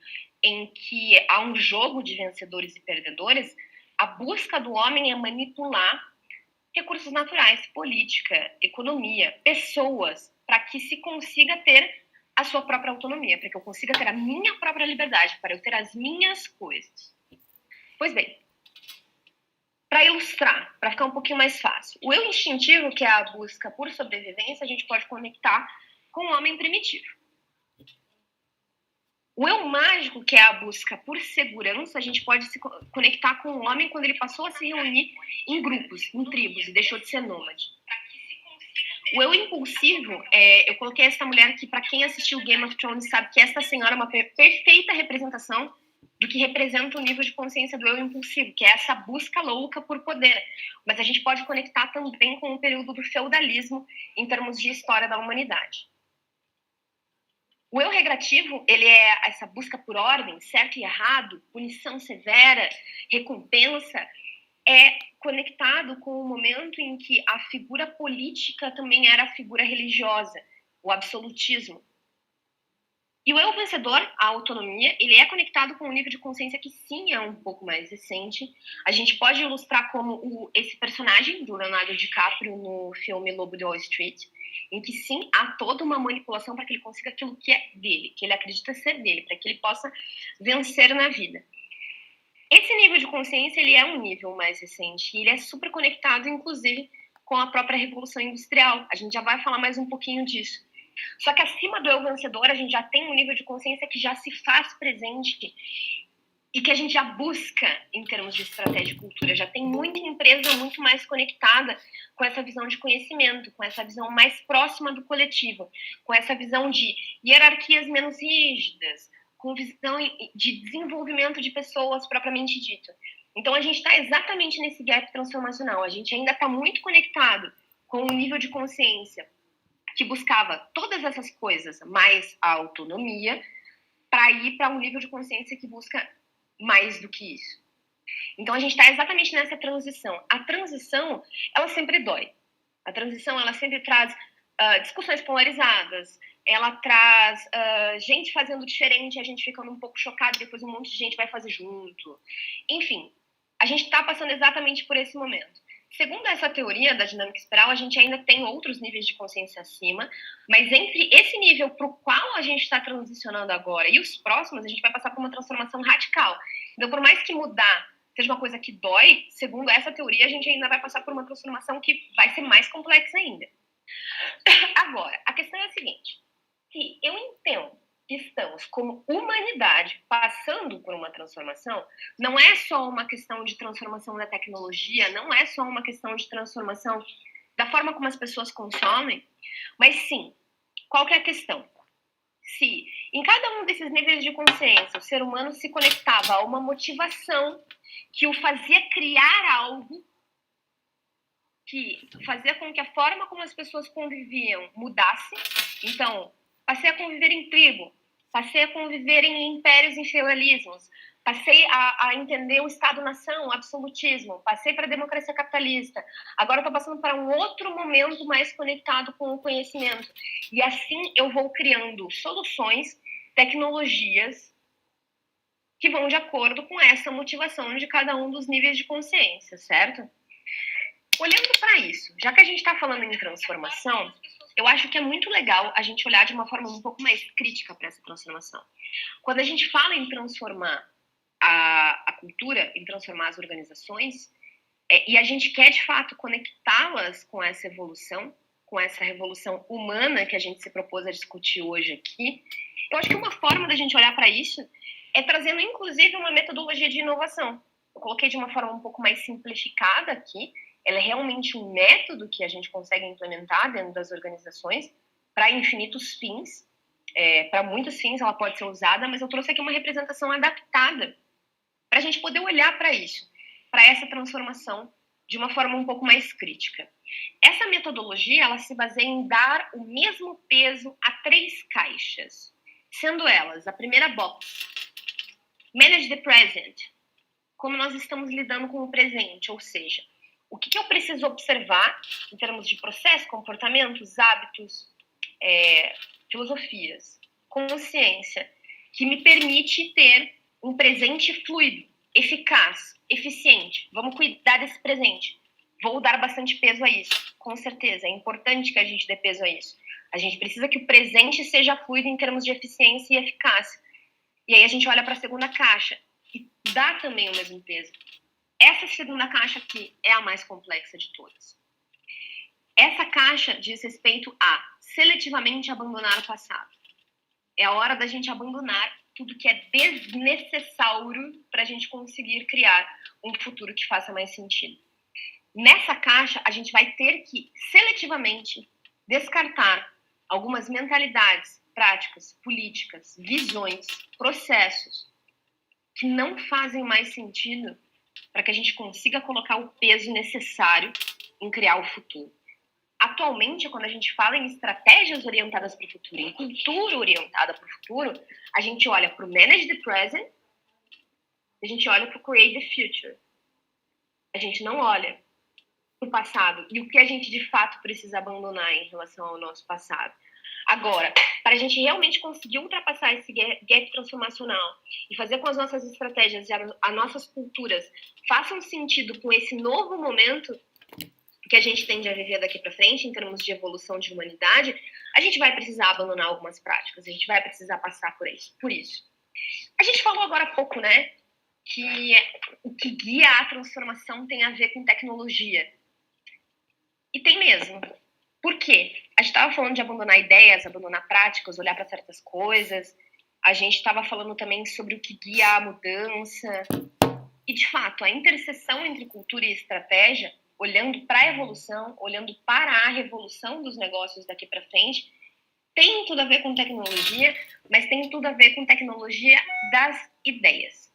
em que há um jogo de vencedores e perdedores, a busca do homem é manipular recursos naturais, política, economia, pessoas, para que se consiga ter a sua própria autonomia, para que eu consiga ter a minha própria liberdade, para eu ter as minhas coisas. Pois bem, para ilustrar, para ficar um pouquinho mais fácil, o eu instintivo, que é a busca por sobrevivência, a gente pode conectar com o homem primitivo. O eu mágico, que é a busca por segurança, a gente pode se conectar com o homem quando ele passou a se reunir em grupos, em tribos, e deixou de ser nômade. O eu impulsivo, eu coloquei essa mulher aqui, para quem assistiu Game of Thrones sabe que esta senhora é uma perfeita representação do que representa o nível de consciência do eu impulsivo, que é essa busca louca por poder. Mas a gente pode conectar também com o período do feudalismo em termos de história da humanidade. O eu regrativo, ele é essa busca por ordem, certo e errado, punição severa, recompensa, é conectado com o momento em que a figura política também era a figura religiosa, o absolutismo. E o eu vencedor, a autonomia, ele é conectado com um nível de consciência que sim é um pouco mais recente. A gente pode ilustrar como esse personagem do Leonardo DiCaprio no filme Lobo de Wall Street, em que sim, há toda uma manipulação para que ele consiga aquilo que é dele, que ele acredita ser dele, para que ele possa vencer na vida. Esse nível de consciência, ele é um nível mais recente, e ele é super conectado, inclusive, com a própria Revolução Industrial. A gente já vai falar mais um pouquinho disso. Só que acima do eu vencedor, a gente já tem um nível de consciência que já se faz presente e que a gente já busca em termos de estratégia e cultura. Já tem muita empresa muito mais conectada com essa visão de conhecimento, com essa visão mais próxima do coletivo, com essa visão de hierarquias menos rígidas, com visão de desenvolvimento de pessoas propriamente dito. Então, a gente está exatamente nesse gap transformacional. A gente ainda está muito conectado com um nível de consciência que buscava todas essas coisas, mais a autonomia, para ir para um nível de consciência que busca mais do que isso. Então, a gente está exatamente nessa transição. A transição, ela sempre dói. A transição, ela sempre traz discussões polarizadas, ela traz gente fazendo diferente, a gente ficando um pouco chocado, depois um monte de gente vai fazer junto. Enfim, a gente está passando exatamente por esse momento. Segundo essa teoria da dinâmica espiral, a gente ainda tem outros níveis de consciência acima, mas entre esse nível para o qual a gente está transicionando agora e os próximos, a gente vai passar por uma transformação radical. Então, por mais que mudar seja uma coisa que dói, segundo essa teoria, a gente ainda vai passar por uma transformação que vai ser mais complexa ainda. Agora, a questão é a seguinte: se eu entendo que estamos, como humanidade, passando por uma transformação, não é só uma questão de transformação da tecnologia, não é só uma questão de transformação da forma como as pessoas consomem, mas sim, qual que é a questão? Se em cada um desses níveis de consciência o ser humano se conectava a uma motivação que o fazia criar algo que fazia com que a forma como as pessoas conviviam mudasse. Então, passei a conviver em tribo, passei a conviver em impérios e feudalismos, passei a entender o Estado-nação, o absolutismo, passei para a democracia capitalista. Agora estou passando para um outro momento mais conectado com o conhecimento. E assim eu vou criando soluções, tecnologias que vão de acordo com essa motivação de cada um dos níveis de consciência, certo? Olhando para isso, já que a gente está falando em transformação, eu acho que é muito legal a gente olhar de uma forma um pouco mais crítica para essa transformação. Quando a gente fala em transformar a cultura, em transformar as organizações, e a gente quer, de fato, conectá-las com essa evolução, com essa revolução humana que a gente se propôs a discutir hoje aqui, eu acho que uma forma da gente olhar para isso é trazendo, inclusive, uma metodologia de inovação. Eu coloquei de uma forma um pouco mais simplificada aqui. Ela é realmente um método que a gente consegue implementar dentro das organizações para infinitos fins. Para muitos fins ela pode ser usada, mas eu trouxe aqui uma representação adaptada para a gente poder olhar para isso, para essa transformação de uma forma um pouco mais crítica. Essa metodologia ela se baseia em dar o mesmo peso a 3 caixas, sendo elas, a primeira box, Manage the Present, como nós estamos lidando com o presente, ou seja, o que eu preciso observar em termos de processo, comportamentos, hábitos, filosofias, consciência, que me permite ter um presente fluido, eficaz, eficiente. Vamos cuidar desse presente. Vou dar bastante peso a isso, com certeza. É importante que a gente dê peso a isso. A gente precisa que o presente seja fluido em termos de eficiência e eficácia. E aí a gente olha para a segunda caixa e dá também o mesmo peso. Essa segunda caixa aqui é a mais complexa de todas. Essa caixa diz respeito a seletivamente abandonar o passado. É a hora da gente abandonar tudo que é desnecessário para a gente conseguir criar um futuro que faça mais sentido. Nessa caixa, a gente vai ter que seletivamente descartar algumas mentalidades, práticas, políticas, visões, processos que não fazem mais sentido para que a gente consiga colocar o peso necessário em criar o futuro. Atualmente, quando a gente fala em estratégias orientadas para o futuro, em cultura orientada para o futuro, a gente olha para o Manage the Present, a gente olha para o Create the Future. A gente não olha para o passado e o que a gente de fato precisa abandonar em relação ao nosso passado. Agora, para a gente realmente conseguir ultrapassar esse gap transformacional e fazer com as nossas estratégias e as nossas culturas façam sentido com esse novo momento que a gente tende a viver daqui para frente, em termos de evolução de humanidade, a gente vai precisar abandonar algumas práticas, a gente vai precisar passar por isso. A gente falou agora há pouco, né, que o que guia a transformação tem a ver com tecnologia. E tem mesmo. Por quê? A gente estava falando de abandonar ideias, abandonar práticas, olhar para certas coisas. A gente estava falando também sobre o que guia a mudança. E, de fato, a interseção entre cultura e estratégia, olhando para a evolução, olhando para a revolução dos negócios daqui para frente, tem tudo a ver com tecnologia, mas tem tudo a ver com tecnologia das ideias.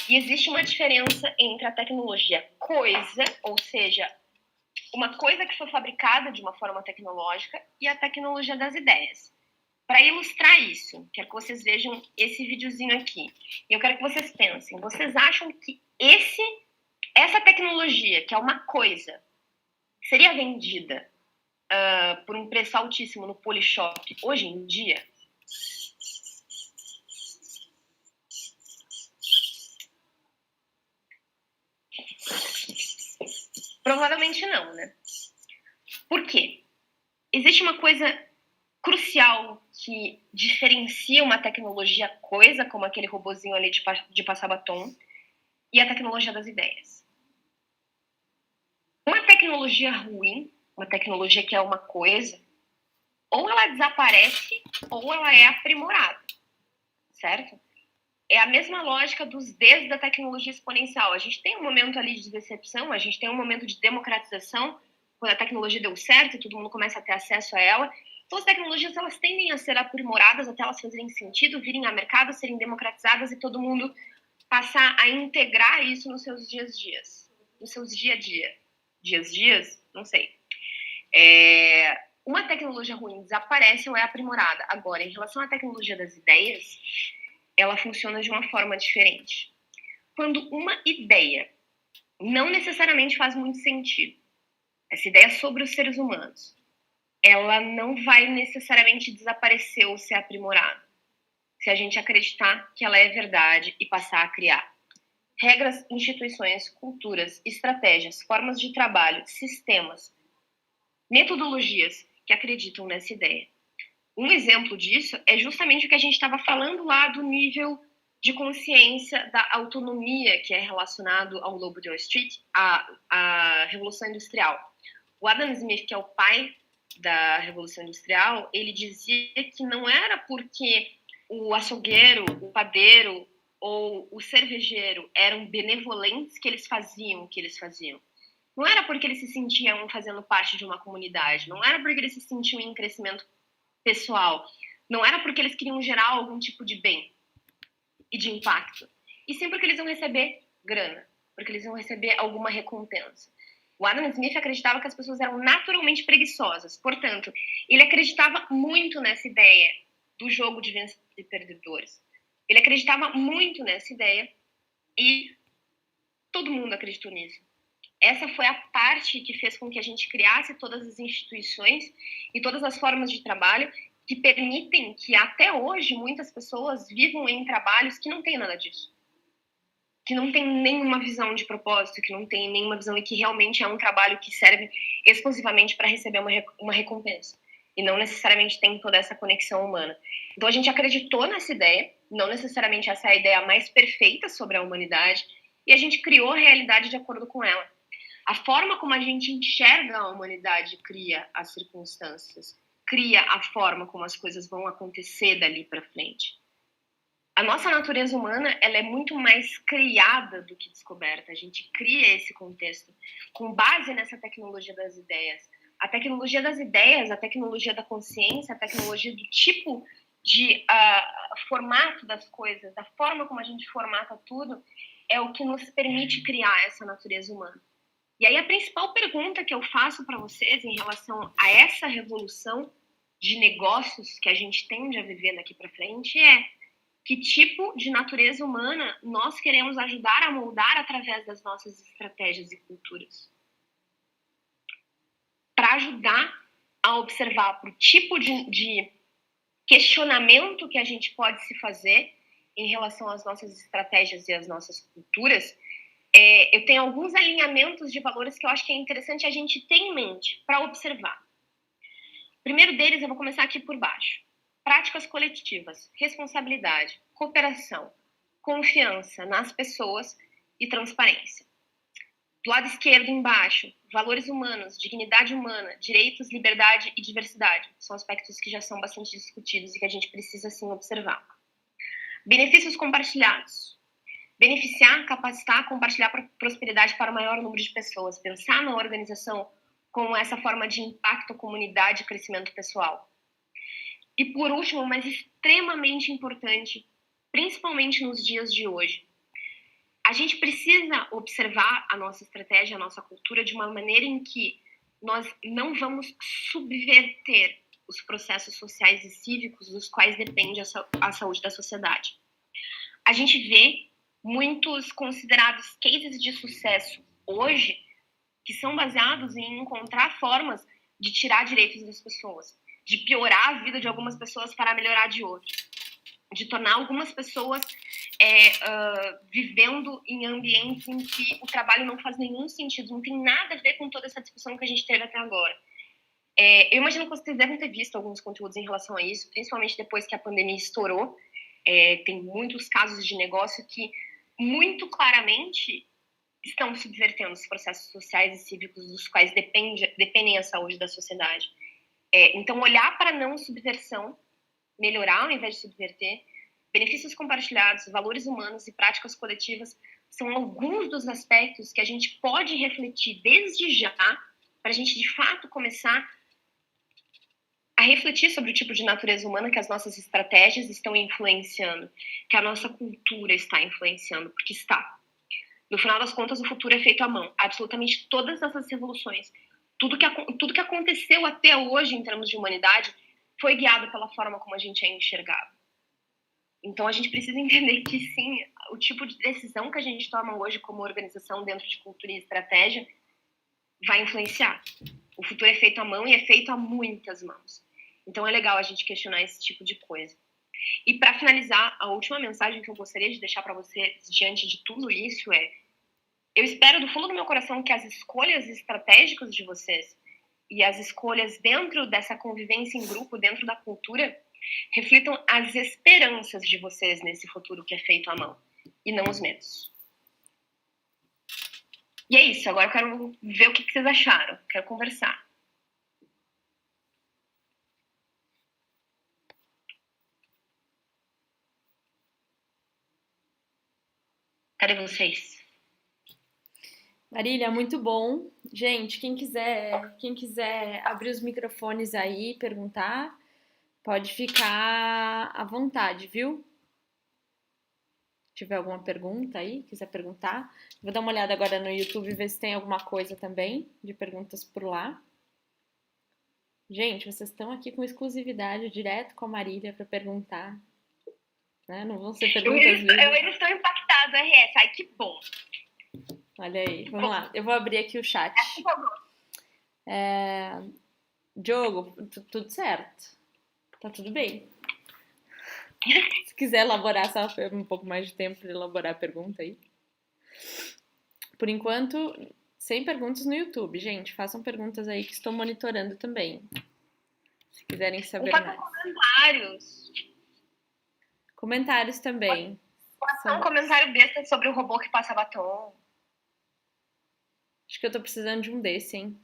E existe uma diferença entre a tecnologia coisa, ou seja, uma coisa que foi fabricada de uma forma tecnológica, e a tecnologia das ideias. Para ilustrar isso, quero que vocês vejam esse videozinho aqui. E eu quero que vocês pensem, vocês acham que essa tecnologia, que é uma coisa, seria vendida por um preço altíssimo no Polishop hoje em dia? Provavelmente não, né? Por quê? Existe uma coisa crucial que diferencia uma tecnologia coisa, como aquele robozinho ali de passar batom, e a tecnologia das ideias. Uma tecnologia ruim, uma tecnologia que é uma coisa, ou ela desaparece ou ela é aprimorada, certo? É a mesma lógica dos Ds da tecnologia exponencial. A gente tem um momento ali de decepção, a gente tem um momento de democratização, quando a tecnologia deu certo e todo mundo começa a ter acesso a ela. Então, as tecnologias elas tendem a ser aprimoradas até elas fazerem sentido, virem a mercado, serem democratizadas e todo mundo passar a integrar isso nos seus dias-dias. Nos seus dia-a-dia. Dias-dias? não sei. Uma tecnologia ruim desaparece ou é aprimorada. Agora, em relação à tecnologia das ideias, ela funciona de uma forma diferente. Quando uma ideia não necessariamente faz muito sentido, essa ideia sobre os seres humanos, ela não vai necessariamente desaparecer ou ser aprimorada, se a gente acreditar que ela é verdade e passar a criar regras, instituições, culturas, estratégias, formas de trabalho, sistemas, metodologias que acreditam nessa ideia. Um exemplo disso é justamente o que a gente estava falando lá do nível de consciência da autonomia que é relacionado ao Lobo de Wall Street, à Revolução Industrial. O Adam Smith, que é o pai da Revolução Industrial, ele dizia que não era porque o açougueiro, o padeiro ou o cervejeiro eram benevolentes que eles faziam o que eles faziam. Não era porque eles se sentiam fazendo parte de uma comunidade, não era porque eles se sentiam em crescimento pessoal, não era porque eles queriam gerar algum tipo de bem e de impacto, e sim porque eles iam receber grana, porque eles iam receber alguma recompensa. O Adam Smith acreditava que as pessoas eram naturalmente preguiçosas, portanto, ele acreditava muito nessa ideia do jogo de vencedores e perdedores. Ele acreditava muito nessa ideia e todo mundo acreditou nisso. Essa foi a parte que fez com que a gente criasse todas as instituições e todas as formas de trabalho que permitem que até hoje muitas pessoas vivam em trabalhos que não têm nada disso. Que não tem nenhuma visão de propósito, que não tem nenhuma visão e que realmente é um trabalho que serve exclusivamente para receber uma recompensa. E não necessariamente tem toda essa conexão humana. Então a gente acreditou nessa ideia, não necessariamente essa é a ideia mais perfeita sobre a humanidade, e a gente criou a realidade de acordo com ela. A forma como a gente enxerga a humanidade cria as circunstâncias, cria a forma como as coisas vão acontecer dali para frente. A nossa natureza humana, ela é muito mais criada do que descoberta. A gente cria esse contexto com base nessa tecnologia das ideias. A tecnologia das ideias, a tecnologia da consciência, a tecnologia do tipo de formato das coisas, da forma como a gente formata tudo, é o que nos permite criar essa natureza humana. E aí a principal pergunta que eu faço para vocês em relação a essa revolução de negócios que a gente tende a viver daqui para frente é: que tipo de natureza humana nós queremos ajudar a moldar através das nossas estratégias e culturas? Para ajudar a observar para o tipo de questionamento que a gente pode se fazer em relação às nossas estratégias e às nossas culturas, eu tenho alguns alinhamentos de valores que eu acho que é interessante a gente ter em mente para observar. O primeiro deles, eu vou começar aqui por baixo. Práticas coletivas, responsabilidade, cooperação, confiança nas pessoas e transparência. Do lado esquerdo, embaixo, valores humanos, dignidade humana, direitos, liberdade e diversidade. São aspectos que já são bastante discutidos e que a gente precisa, sim, observar. Benefícios compartilhados. Beneficiar, capacitar, compartilhar prosperidade para o maior número de pessoas. Pensar na organização como essa forma de impacto, comunidade e crescimento pessoal. E por último, mas extremamente importante, principalmente nos dias de hoje, a gente precisa observar a nossa estratégia, a nossa cultura de uma maneira em que nós não vamos subverter os processos sociais e cívicos dos quais depende a saúde da sociedade. A gente vê muitos considerados cases de sucesso hoje que são baseados em encontrar formas de tirar direitos das pessoas, de piorar a vida de algumas pessoas para melhorar de outras, de tornar algumas pessoas vivendo em ambientes em que o trabalho não faz nenhum sentido, não tem nada a ver com toda essa discussão que a gente teve até agora. Eu imagino que vocês devem ter visto alguns conteúdos em relação a isso, principalmente depois que a pandemia estourou. Tem muitos casos de negócio que muito claramente estão subvertendo os processos sociais e cívicos dos quais dependem a saúde da sociedade. Então, olhar para a não subversão, melhorar ao invés de subverter, benefícios compartilhados, valores humanos e práticas coletivas são alguns dos aspectos que a gente pode refletir desde já para a gente, de fato, começar a refletir sobre o tipo de natureza humana que as nossas estratégias estão influenciando, que a nossa cultura está influenciando, porque está. No final das contas, o futuro é feito à mão. Absolutamente todas essas revoluções Tudo que aconteceu até hoje em termos de humanidade foi guiado pela forma como a gente é enxergado. Então a gente precisa entender que sim, o tipo de decisão que a gente toma hoje como organização dentro de cultura e estratégia vai influenciar. O futuro é feito à mão e é feito a muitas mãos. Então é legal a gente questionar esse tipo de coisa. E para finalizar, a última mensagem que eu gostaria de deixar para vocês diante de tudo isso é: eu espero do fundo do meu coração que as escolhas estratégicas de vocês e as escolhas dentro dessa convivência em grupo, dentro da cultura, reflitam as esperanças de vocês nesse futuro que é feito à mão, e não os medos. E é isso, agora eu quero ver o que vocês acharam, quero conversar. Cadê vocês? Marília, muito bom. Gente, quem quiser abrir os microfones aí e perguntar, pode ficar à vontade, viu? Se tiver alguma pergunta aí, quiser perguntar. Vou dar uma olhada agora no YouTube e ver se tem alguma coisa também de perguntas por lá. Gente, vocês estão aqui com exclusividade direto com a Marília para perguntar. Né? Não vão ser perguntas livres. Eu ainda estou impactada, RS. Ai, que bom. Olha aí, vamos lá. Eu vou abrir aqui o chat. Diogo, tudo certo. Tá tudo bem. Se quiser elaborar, só um pouco mais de tempo para elaborar a pergunta aí. Por enquanto, sem perguntas no YouTube, gente. Façam perguntas aí que estou monitorando também. Se quiserem saber mais. Comentários. Comentários também. Um comentário besta sobre o robô que passa batom. Acho que eu tô precisando de um desse, hein?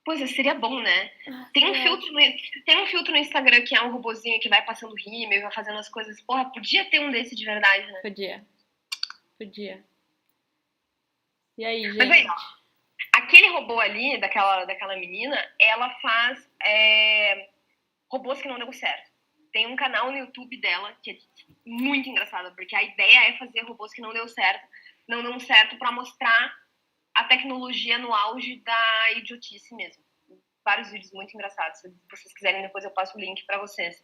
Pois é, seria bom, né? Tem um filtro no Instagram que é um robozinho que vai passando rímel e vai fazendo as coisas. Porra, podia ter um desse de verdade, né? Podia. E aí, gente? Mas aí, ó, aquele robô ali, daquela menina, ela faz robôs que não deu certo. Tem um canal no YouTube dela que é muito engraçado, porque a ideia é fazer robôs que não deu certo pra mostrar a tecnologia no auge da idiotice mesmo. Vários vídeos muito engraçados. Se vocês quiserem, depois eu passo o link para vocês.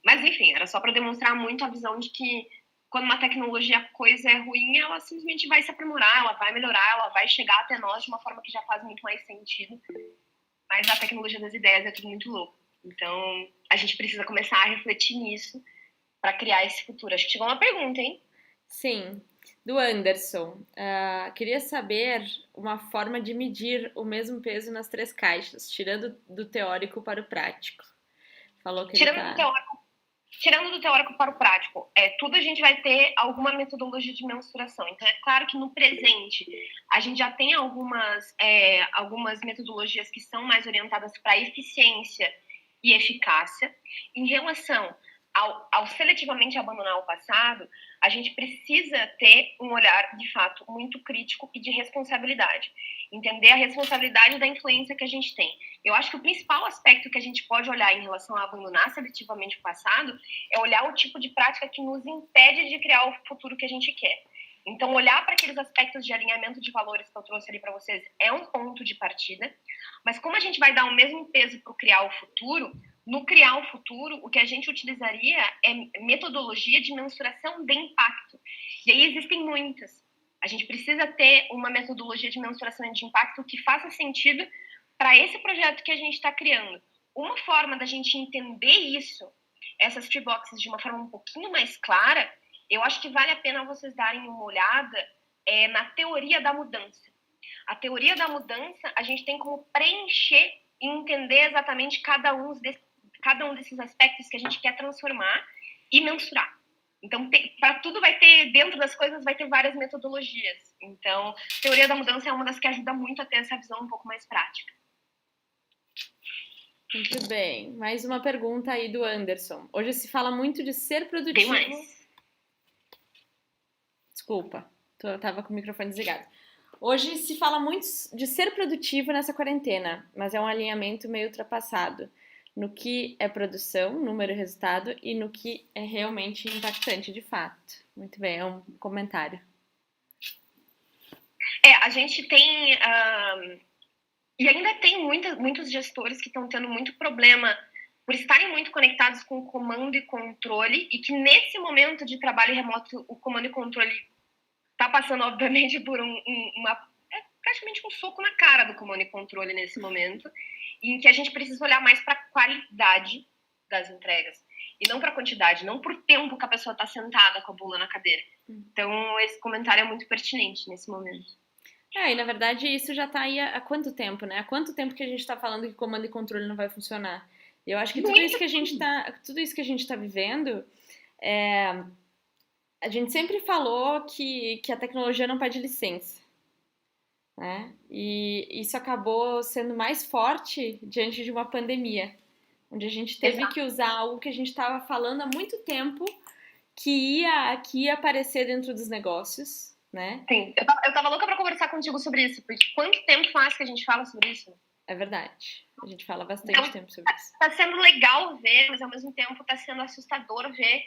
Mas, enfim, era só para demonstrar muito a visão de que quando uma tecnologia, coisa é ruim, ela simplesmente vai se aprimorar, ela vai melhorar, ela vai chegar até nós de uma forma que já faz muito mais sentido. Mas a tecnologia das ideias é tudo muito louco. Então, a gente precisa começar a refletir nisso para criar esse futuro. Acho que chegou uma pergunta, hein? Sim, do Anderson. Queria saber uma forma de medir o mesmo peso nas 3 caixas, tirando do teórico para o prático. Falou que Tirando do teórico para o prático, tudo a gente vai ter alguma metodologia de mensuração. Então, é claro que no presente a gente já tem algumas metodologias que são mais orientadas para eficiência e eficácia. Em relação ao seletivamente abandonar o passado, a gente precisa ter um olhar, de fato, muito crítico e de responsabilidade. Entender a responsabilidade da influência que a gente tem. Eu acho que o principal aspecto que a gente pode olhar em relação a abandonar seletivamente o passado é olhar o tipo de prática que nos impede de criar o futuro que a gente quer. Então, olhar para aqueles aspectos de alinhamento de valores que eu trouxe ali para vocês é um ponto de partida, mas como a gente vai dar o mesmo peso para criar o futuro, no criar o futuro, o que a gente utilizaria é metodologia de mensuração de impacto. E aí existem muitas. A gente precisa ter uma metodologia de mensuração de impacto que faça sentido para esse projeto que a gente está criando. Uma forma da gente entender isso, essas tree boxes, de uma forma um pouquinho mais clara, eu acho que vale a pena vocês darem uma olhada na teoria da mudança. A teoria da mudança, a gente tem como preencher e entender exatamente cada um desses aspectos que a gente quer transformar e mensurar. Então, para tudo vai ter, dentro das coisas, vai ter várias metodologias. Então, teoria da mudança é uma das que ajuda muito a ter essa visão um pouco mais prática. Muito bem. Mais uma pergunta aí do Anderson. Hoje se fala muito de ser produtivo. Tem mais. Desculpa, tava com o microfone desligado. Hoje se fala muito de ser produtivo nessa quarentena, mas é um alinhamento meio ultrapassado no que é produção, número e resultado, e no que é realmente impactante de fato. Muito bem, é um comentário. A gente tem E ainda tem muitos gestores que estão tendo muito problema por estarem muito conectados com o comando e controle, e que nesse momento de trabalho remoto, o comando e controle está passando, obviamente, por praticamente um soco na cara do comando e controle nesse momento, em que a gente precisa olhar mais para a qualidade das entregas, e não para a quantidade, não por tempo que a pessoa está sentada com a bunda na cadeira. Então, esse comentário é muito pertinente nesse momento. E na verdade isso já tá aí há quanto tempo, né? Há quanto tempo que a gente tá falando que comando e controle não vai funcionar? E eu acho que tudo isso que a gente tá vivendo, a gente sempre falou que a tecnologia não pede licença, né? E isso acabou sendo mais forte diante de uma pandemia, onde a gente teve que usar algo que a gente estava falando há muito tempo que ia aparecer dentro dos negócios, né? Sim, eu tava louca pra conversar contigo sobre isso, porque quanto tempo faz que a gente fala sobre isso? É verdade. A gente fala bastante tempo sobre isso. Tá sendo legal ver, mas ao mesmo tempo tá sendo assustador ver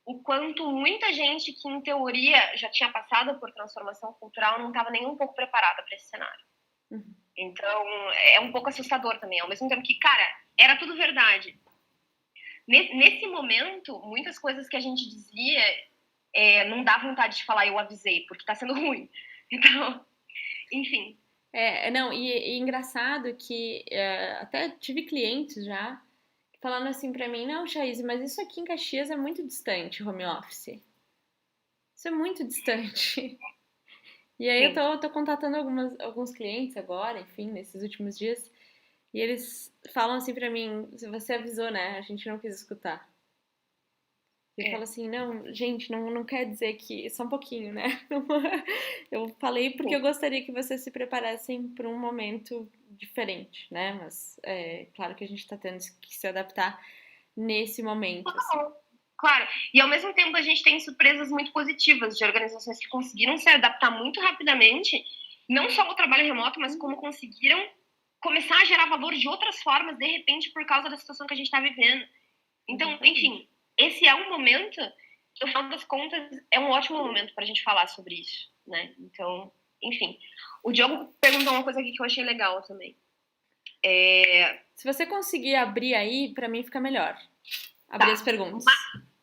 o quanto muita gente que, em teoria, já tinha passado por transformação cultural não estava nem um pouco preparada para esse cenário. Uhum. Então, é um pouco assustador também. Ao mesmo tempo que, cara, era tudo verdade. Nesse momento, muitas coisas que a gente dizia não dá vontade de falar, eu avisei, porque tá sendo ruim. Então, enfim. Não, e engraçado que até tive clientes já falando assim pra mim, não, Chaise, mas isso aqui em Caxias é muito distante, home office. Isso é muito distante. E aí Sim. eu tô contatando alguns clientes agora, enfim, nesses últimos dias, e eles falam assim pra mim, você avisou, né? A gente não quis escutar. Eu falo assim, não, gente, não quer dizer que. Só um pouquinho, né? Eu falei porque eu gostaria que vocês se preparassem para um momento diferente, né? Mas é claro que a gente tá tendo que se adaptar nesse momento. Assim. Claro, e ao mesmo tempo a gente tem surpresas muito positivas de organizações que conseguiram se adaptar muito rapidamente, não só ao trabalho remoto, mas como conseguiram começar a gerar valor de outras formas, de repente, por causa da situação que a gente está vivendo. Então, enfim, esse é um momento que, no final das contas, é um ótimo momento para a gente falar sobre isso, né? Então, enfim. O Diogo perguntou uma coisa aqui que eu achei legal também. Se você conseguir abrir aí, para mim fica melhor. Abrir as perguntas.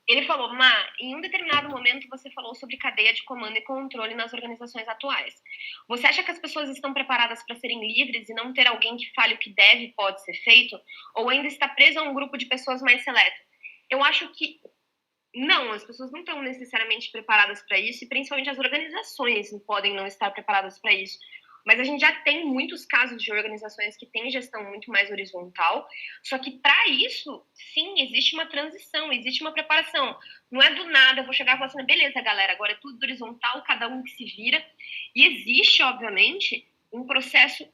Ele falou, em um determinado momento você falou sobre cadeia de comando e controle nas organizações atuais. Você acha que as pessoas estão preparadas para serem livres e não ter alguém que fale o que deve e pode ser feito? Ou ainda está preso a um grupo de pessoas mais seleto? Eu acho que não, as pessoas não estão necessariamente preparadas para isso, e principalmente as organizações podem não estar preparadas para isso. Mas a gente já tem muitos casos de organizações que têm gestão muito mais horizontal, só que para isso, sim, existe uma transição, existe uma preparação. Não é do nada, eu vou chegar e falar assim, beleza, galera, agora é tudo horizontal, cada um que se vira. E existe, obviamente, um processo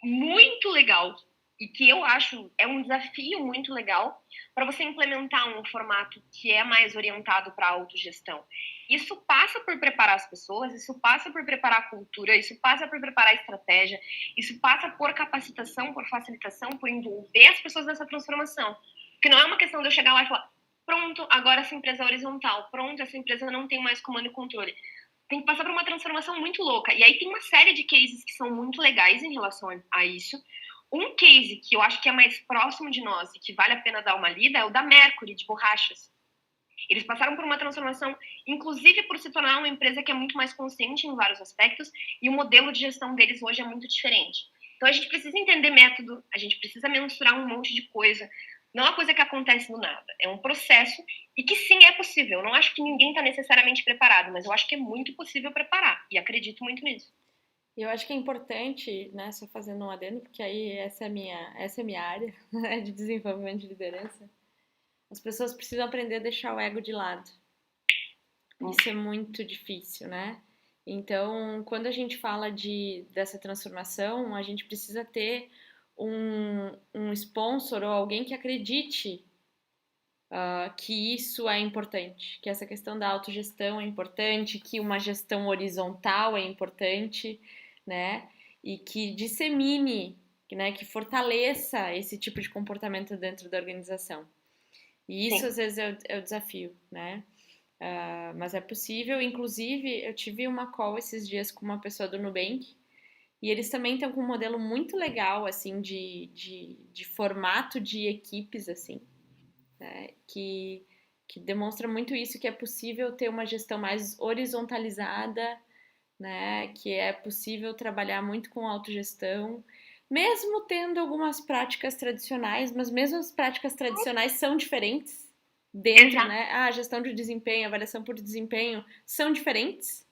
muito legal e que eu acho é um desafio muito legal para você implementar um formato que é mais orientado para a autogestão. Isso passa por preparar as pessoas, isso passa por preparar a cultura, isso passa por preparar a estratégia, isso passa por capacitação, por facilitação, por envolver as pessoas nessa transformação. Porque não é uma questão de eu chegar lá e falar, pronto, agora essa empresa é horizontal, pronto, essa empresa não tem mais comando e controle. Tem que passar por uma transformação muito louca. E aí tem uma série de cases que são muito legais em relação a isso. Um case que eu acho que é mais próximo de nós e que vale a pena dar uma lida é o da Mercury, de borrachas. Eles passaram por uma transformação, inclusive por se tornar uma empresa que é muito mais consciente em vários aspectos, e o modelo de gestão deles hoje é muito diferente. Então a gente precisa entender método, a gente precisa mensurar um monte de coisa. Não é uma coisa que acontece do nada, é um processo e que sim é possível. Eu não acho que ninguém está necessariamente preparado, mas eu acho que é muito possível preparar e acredito muito nisso. Eu acho que é importante, né, só fazendo um adendo, porque aí essa é a minha área né, de desenvolvimento de liderança. As pessoas precisam aprender a deixar o ego de lado. Isso é muito difícil, né? Então, quando a gente fala dessa transformação, a gente precisa ter um sponsor ou alguém que acredite que isso é importante, que essa questão da autogestão é importante, que uma gestão horizontal é importante, né? E que dissemine, né? Que fortaleça esse tipo de comportamento dentro da organização. E isso, às vezes, é o desafio, né? Mas é possível. Inclusive, eu tive uma call esses dias com uma pessoa do Nubank E eles também estão com um modelo muito legal, assim, de formato de equipes, assim, né? Que demonstra muito isso, que é possível ter uma gestão mais horizontalizada, né? Que é possível trabalhar muito com autogestão, mesmo tendo algumas práticas tradicionais, mas mesmo as práticas tradicionais são diferentes dentro, Exato. né? A gestão de desempenho, avaliação por desempenho são diferentes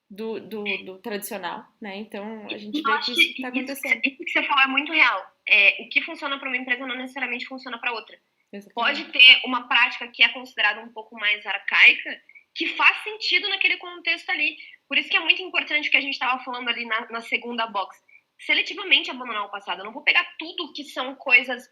do tradicional, né? Então a gente E eu vê que acho que isso está acontecendo. isso que você falou é muito real. O que funciona para uma empresa não necessariamente funciona para outra. Pode Exatamente. ter uma prática que é considerada um pouco mais arcaica, que faz sentido naquele contexto ali. Por isso que é muito importante o que a gente estava falando ali na segunda box. Seletivamente abandonar o passado. Eu não vou pegar tudo que são coisas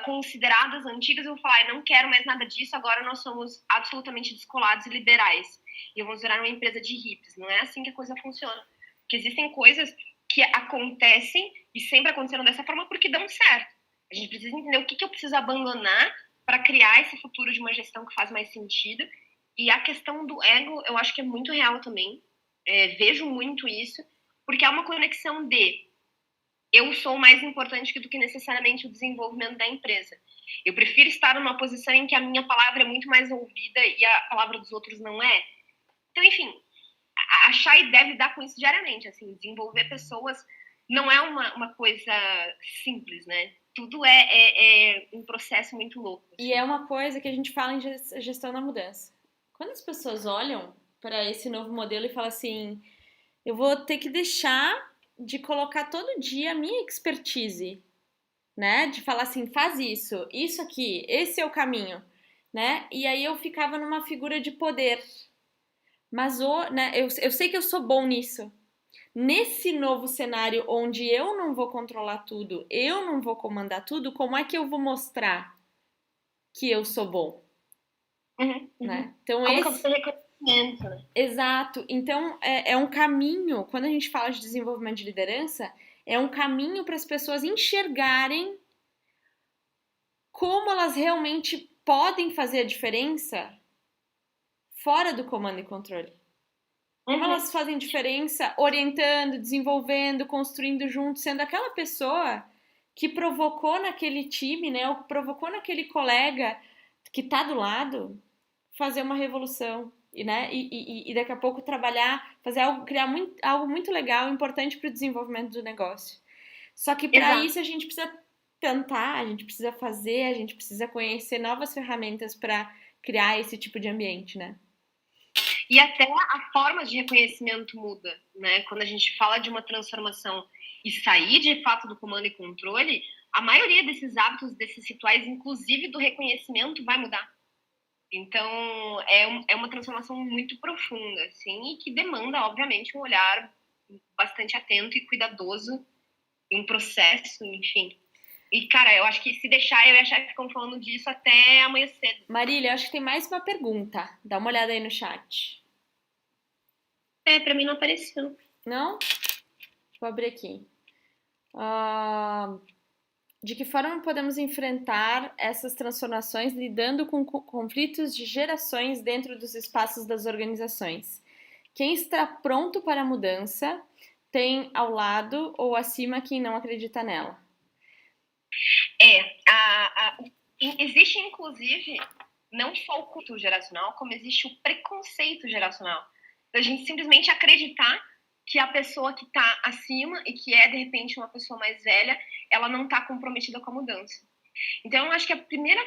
consideradas antigas e vou falar, eu não quero mais nada disso, agora nós somos absolutamente descolados e liberais. E vamos virar uma empresa de hippies. Não é assim que a coisa funciona. Porque existem coisas que acontecem e sempre aconteceram dessa forma porque dão certo. A gente precisa entender o que eu preciso abandonar para criar esse futuro de uma gestão que faz mais sentido. E a questão do ego, eu acho que é muito real também. Vejo muito isso, porque é uma conexão de eu sou mais importante do que necessariamente o desenvolvimento da empresa. Eu prefiro estar numa posição em que a minha palavra é muito mais ouvida e a palavra dos outros não é. Então, enfim, a Chay deve lidar com isso diariamente. Assim, desenvolver pessoas não é uma coisa simples, né? Tudo é um processo muito louco. Assim. E é uma coisa que a gente fala em gestão da mudança. Quando as pessoas olham para esse novo modelo e falam assim, eu vou ter que deixar de colocar todo dia a minha expertise, né? De falar assim, faz isso aqui, esse é o caminho, né? E aí eu ficava numa figura de poder. Mas né, eu sei que eu sou bom nisso. Nesse novo cenário onde eu não vou controlar tudo, eu não vou comandar tudo, como é que eu vou mostrar que eu sou bom, né? Então Como que eu vou ter reconhecimento, né? exato. Então é um caminho, quando a gente fala de desenvolvimento de liderança, é um caminho para as pessoas enxergarem como elas realmente podem fazer a diferença fora do comando e controle. Como elas fazem diferença orientando, desenvolvendo, construindo junto, sendo aquela pessoa que provocou naquele time, né? Ou provocou naquele colega que tá do lado fazer uma revolução, né? E daqui a pouco trabalhar, fazer algo, criar algo muito legal, importante para o desenvolvimento do negócio. Só que para isso a gente precisa tentar, a gente precisa fazer, a gente precisa conhecer novas ferramentas para criar esse tipo de ambiente, né? E até a forma de reconhecimento muda, né? Quando a gente fala de uma transformação e sair de fato do comando e controle, a maioria desses hábitos, desses rituais, inclusive do reconhecimento, vai mudar. Então, é uma transformação muito profunda, assim, e que demanda, obviamente, um olhar bastante atento e cuidadoso, e um processo, enfim. E, cara, eu acho que se deixar, eu e a chefe ficam falando disso até amanhã cedo. Marília, acho que tem mais uma pergunta. Dá uma olhada aí no chat. Pra mim não apareceu. Não? Vou abrir aqui. De que forma podemos enfrentar essas transformações lidando com conflitos de gerações dentro dos espaços das organizações? Quem está pronto para a mudança tem ao lado ou acima quem não acredita nela? Existe, inclusive, não só o culto geracional, como existe o preconceito geracional. A gente simplesmente acreditar que a pessoa que está acima e que é, de repente, uma pessoa mais velha, ela não está comprometida com a mudança. Então, eu acho que a primeira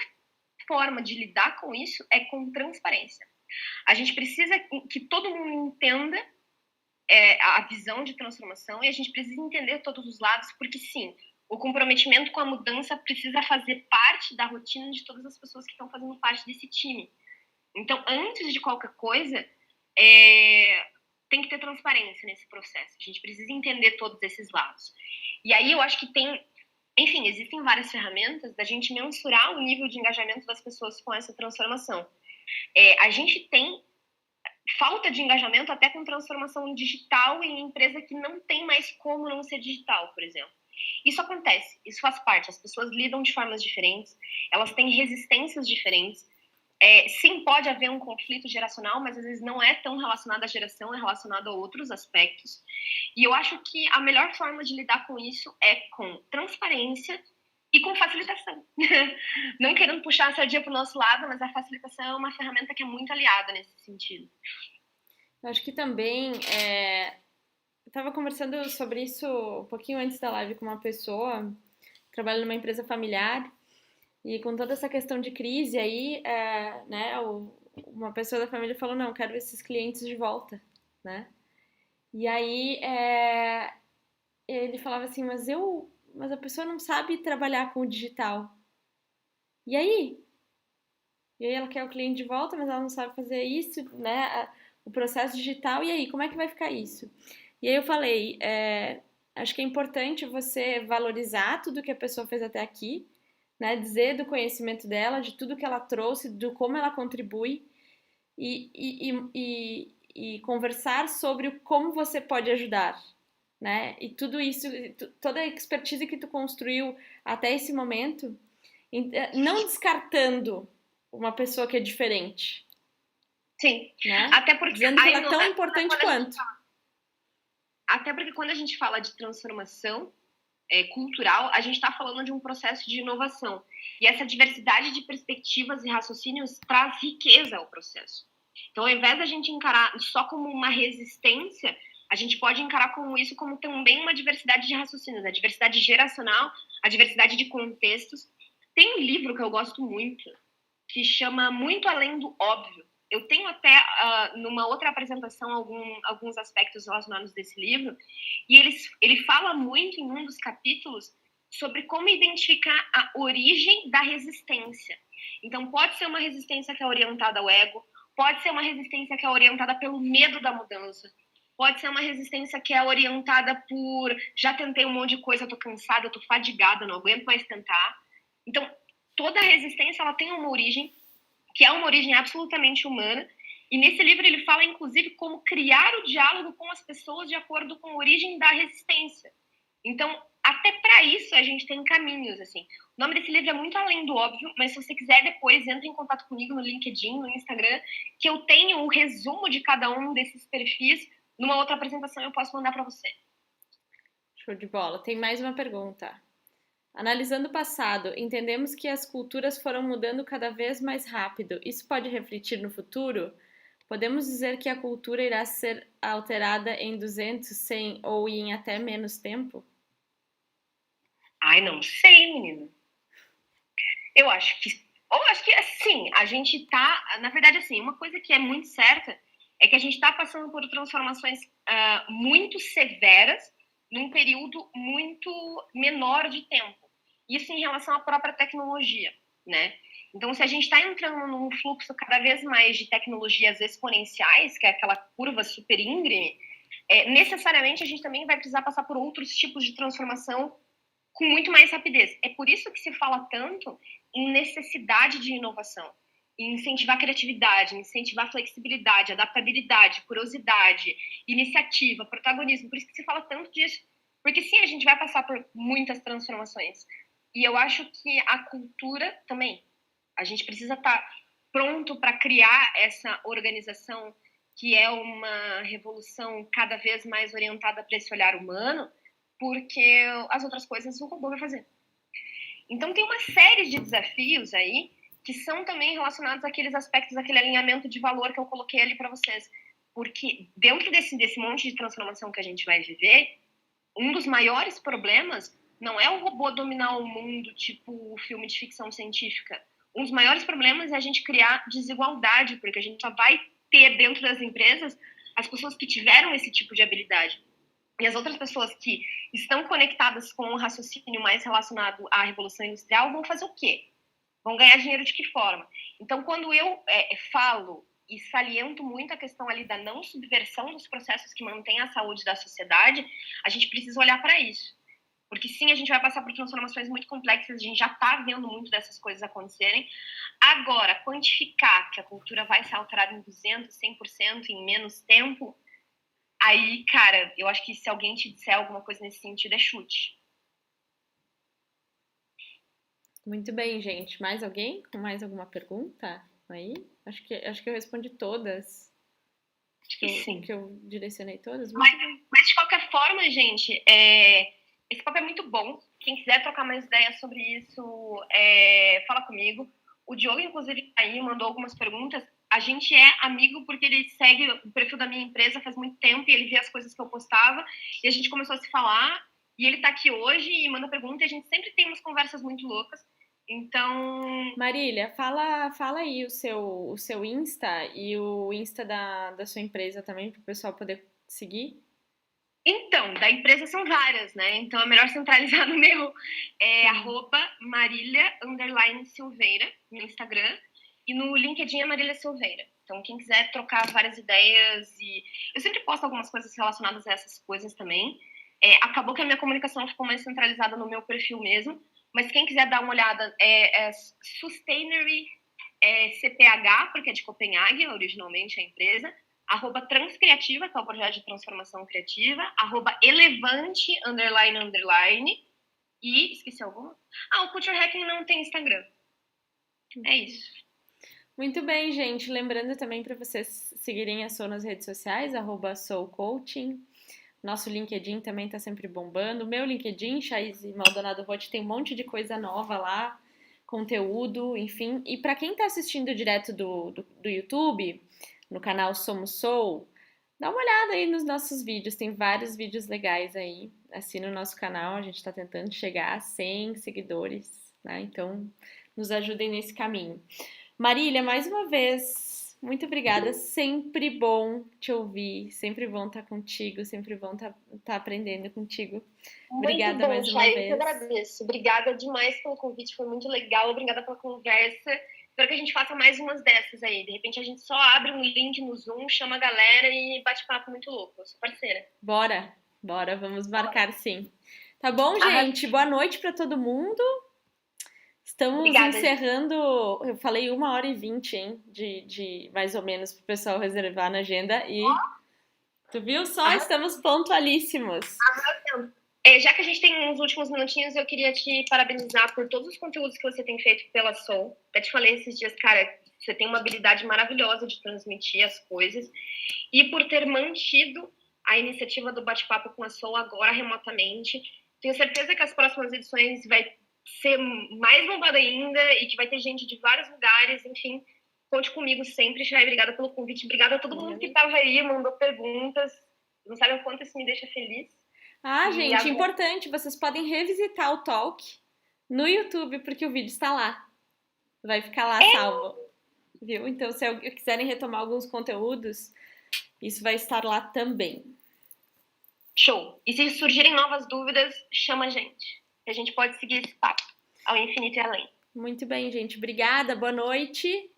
forma de lidar com isso é com transparência. A gente precisa que todo mundo entenda a visão de transformação e a gente precisa entender todos os lados, porque, sim, o comprometimento com a mudança precisa fazer parte da rotina de todas as pessoas que estão fazendo parte desse time. Então, antes de qualquer coisa, tem que ter transparência nesse processo. A gente precisa entender todos esses lados. E aí eu acho que enfim, existem várias ferramentas da gente mensurar o nível de engajamento das pessoas com essa transformação. A gente tem falta de engajamento até com transformação digital em empresa que não tem mais como não ser digital, por exemplo. Isso acontece, isso faz parte. As pessoas lidam de formas diferentes, elas têm resistências diferentes. Sim, pode haver um conflito geracional, mas às vezes não é tão relacionado à geração, é relacionado a outros aspectos. E eu acho que a melhor forma de lidar com isso é com transparência e com facilitação. Não querendo puxar a sardinha para o nosso lado, mas a facilitação é uma ferramenta que é muito aliada nesse sentido. Eu acho que também, eu estava conversando sobre isso um pouquinho antes da live com uma pessoa, trabalha numa empresa familiar, e com toda essa questão de crise aí, né, uma pessoa da família falou, não, quero esses clientes de volta, né? E aí ele falava assim, mas a pessoa não sabe trabalhar com o digital. E aí? E aí ela quer o cliente de volta, mas ela não sabe fazer isso, né? O processo digital, e aí, como é que vai ficar isso? E aí eu falei, acho que é importante você valorizar tudo que a pessoa fez até aqui, né? Dizer do conhecimento dela, de tudo que ela trouxe, de como ela contribui, e conversar sobre como você pode ajudar, né? E tudo isso, toda a expertise que tu construiu até esse momento, não descartando uma pessoa que é diferente. Sim, Né? até porque dizendo que ela é tão importante quanto. Até porque quando a gente fala de transformação cultural, a gente está falando de um processo de inovação. E essa diversidade de perspectivas e raciocínios traz riqueza ao processo. Então, ao invés da gente encarar só como uma resistência, a gente pode encarar como isso como também uma diversidade de raciocínios, a diversidade geracional, a diversidade de contextos. Tem um livro que eu gosto muito, que chama Muito Além do Óbvio. Eu tenho até, numa outra apresentação, alguns aspectos relacionados desse livro, e ele fala muito em um dos capítulos sobre como identificar a origem da resistência. Então, pode ser uma resistência que é orientada ao ego, pode ser uma resistência que é orientada pelo medo da mudança, pode ser uma resistência que é orientada por já tentei um monte de coisa, tô cansada, tô fadigada, não aguento mais tentar. Então, toda resistência ela tem uma origem, que é uma origem absolutamente humana, e nesse livro ele fala, inclusive, como criar o diálogo com as pessoas de acordo com a origem da resistência. Então, até para isso a gente tem caminhos, assim. O nome desse livro é Muito Além do Óbvio, mas se você quiser depois, entre em contato comigo no LinkedIn, no Instagram, que eu tenho um resumo de cada um desses perfis. Numa outra apresentação eu posso mandar para você. Show de bola. Tem mais uma pergunta. Analisando o passado, entendemos que as culturas foram mudando cada vez mais rápido. Isso pode refletir no futuro? Podemos dizer que a cultura irá ser alterada em 200, 100 ou em até menos tempo? Ai, não sei, menina. Eu acho que assim, a gente tá, na verdade, assim, uma coisa que é muito certa é que a gente está passando por transformações muito severas num período muito menor de tempo. Isso em relação à própria tecnologia, né? Então, se a gente está entrando num fluxo cada vez mais de tecnologias exponenciais, que é aquela curva super íngreme, necessariamente a gente também vai precisar passar por outros tipos de transformação com muito mais rapidez. É por isso que se fala tanto em necessidade de inovação, em incentivar a criatividade, incentivar a flexibilidade, adaptabilidade, curiosidade, iniciativa, protagonismo. Por isso que se fala tanto disso. Porque sim, a gente vai passar por muitas transformações. E eu acho que a cultura também. A gente precisa estar pronto para criar essa organização que é uma revolução cada vez mais orientada para esse olhar humano, porque as outras coisas o robô vai fazer. Então tem uma série de desafios aí que são também relacionados àqueles aspectos, aquele alinhamento de valor que eu coloquei ali para vocês. Porque dentro desse monte de transformação que a gente vai viver, um dos maiores problemas não é o robô dominar o mundo, tipo o filme de ficção científica. Um dos maiores problemas é a gente criar desigualdade, porque a gente só vai ter dentro das empresas as pessoas que tiveram esse tipo de habilidade. E as outras pessoas que estão conectadas com um raciocínio mais relacionado à Revolução Industrial vão fazer o quê? Vão ganhar dinheiro de que forma? Então, quando eu falo e saliento muito a questão ali da não subversão dos processos que mantêm a saúde da sociedade, a gente precisa olhar para isso. Porque sim, a gente vai passar por transformações muito complexas, a gente já está vendo muito dessas coisas acontecerem. Agora, quantificar que a cultura vai ser alterada em 200, 100% em menos tempo, aí, cara, eu acho que se alguém te disser alguma coisa nesse sentido, é chute. Muito bem, gente. Mais alguém com mais alguma pergunta aí? Acho que eu respondi todas. Acho que sim. Que eu direcionei todas. Mas de qualquer forma, gente, esse papo é muito bom. Quem quiser trocar mais ideias sobre isso, fala comigo. O Diogo, inclusive, aí mandou algumas perguntas. A gente é amigo porque ele segue o perfil da minha empresa faz muito tempo e ele vê as coisas que eu postava. E a gente começou a se falar. E ele tá aqui hoje e manda pergunta. E a gente sempre tem umas conversas muito loucas. Então... Marília, fala aí o seu Insta e o Insta da sua empresa também, para o pessoal poder seguir. Então, da empresa são várias, né? Então é melhor centralizar no meu. @Marília_Silveira no Instagram. E no LinkedIn é Marília Silveira. Então, quem quiser trocar várias ideias e... Eu sempre posto algumas coisas relacionadas a essas coisas também. Acabou que a minha comunicação ficou mais centralizada no meu perfil mesmo. Mas quem quiser dar uma olhada, Sustainery CPH, porque é de Copenhague, originalmente a empresa. @Transcriativa, que é o projeto de transformação criativa. @Elevante__. E esqueci alguma? O Culture Hacking não tem Instagram. É isso. Muito bem, gente. Lembrando também para vocês seguirem a Soul nas redes sociais, @SoulCoaching. Nosso LinkedIn também tá sempre bombando. O meu LinkedIn, Chaise Maldonado Rotti, tem um monte de coisa nova lá, conteúdo, enfim. E para quem tá assistindo direto do YouTube, no canal Somos Soul, dá uma olhada aí nos nossos vídeos, tem vários vídeos legais aí. Assina o nosso canal, a gente tá tentando chegar a 100 seguidores, né? Então, nos ajudem nesse caminho. Marília, mais uma vez, muito obrigada. Sempre bom te ouvir, sempre bom estar contigo, sempre bom estar aprendendo contigo. Obrigada muito bom, mais uma Chay, vez. Eu que agradeço. Obrigada demais pelo convite, foi muito legal. Obrigada pela conversa. Espero que a gente faça mais umas dessas aí. De repente a gente só abre um link no Zoom, chama a galera e bate papo muito louco. Eu sou parceira. Bora, vamos marcar sim. Tá bom, gente? Boa noite para todo mundo. Estamos Obrigada, encerrando. Eu falei 1h20, hein? De mais ou menos pro pessoal reservar na agenda. E tu viu só? Estamos pontualíssimos. Já que a gente tem uns últimos minutinhos, eu queria te parabenizar por todos os conteúdos que você tem feito pela Soul. Eu te falei esses dias, cara, você tem uma habilidade maravilhosa de transmitir as coisas. E por ter mantido a iniciativa do bate-papo com a Soul agora remotamente. Tenho certeza que as próximas edições vai ser mais bombada ainda e que vai ter gente de vários lugares, enfim. Conte comigo sempre, Chay. Obrigada pelo convite. Obrigada a todo mundo que estava aí, mandou perguntas. Não sabe o quanto isso me deixa feliz. Gente, importante, vocês podem revisitar o Talk no YouTube, porque o vídeo está lá. Vai ficar lá salvo. Viu? Então, se quiserem retomar alguns conteúdos, isso vai estar lá também. Show! E se surgirem novas dúvidas, chama a gente. A gente pode seguir esse papo ao infinito e além. Muito bem, gente. Obrigada, boa noite.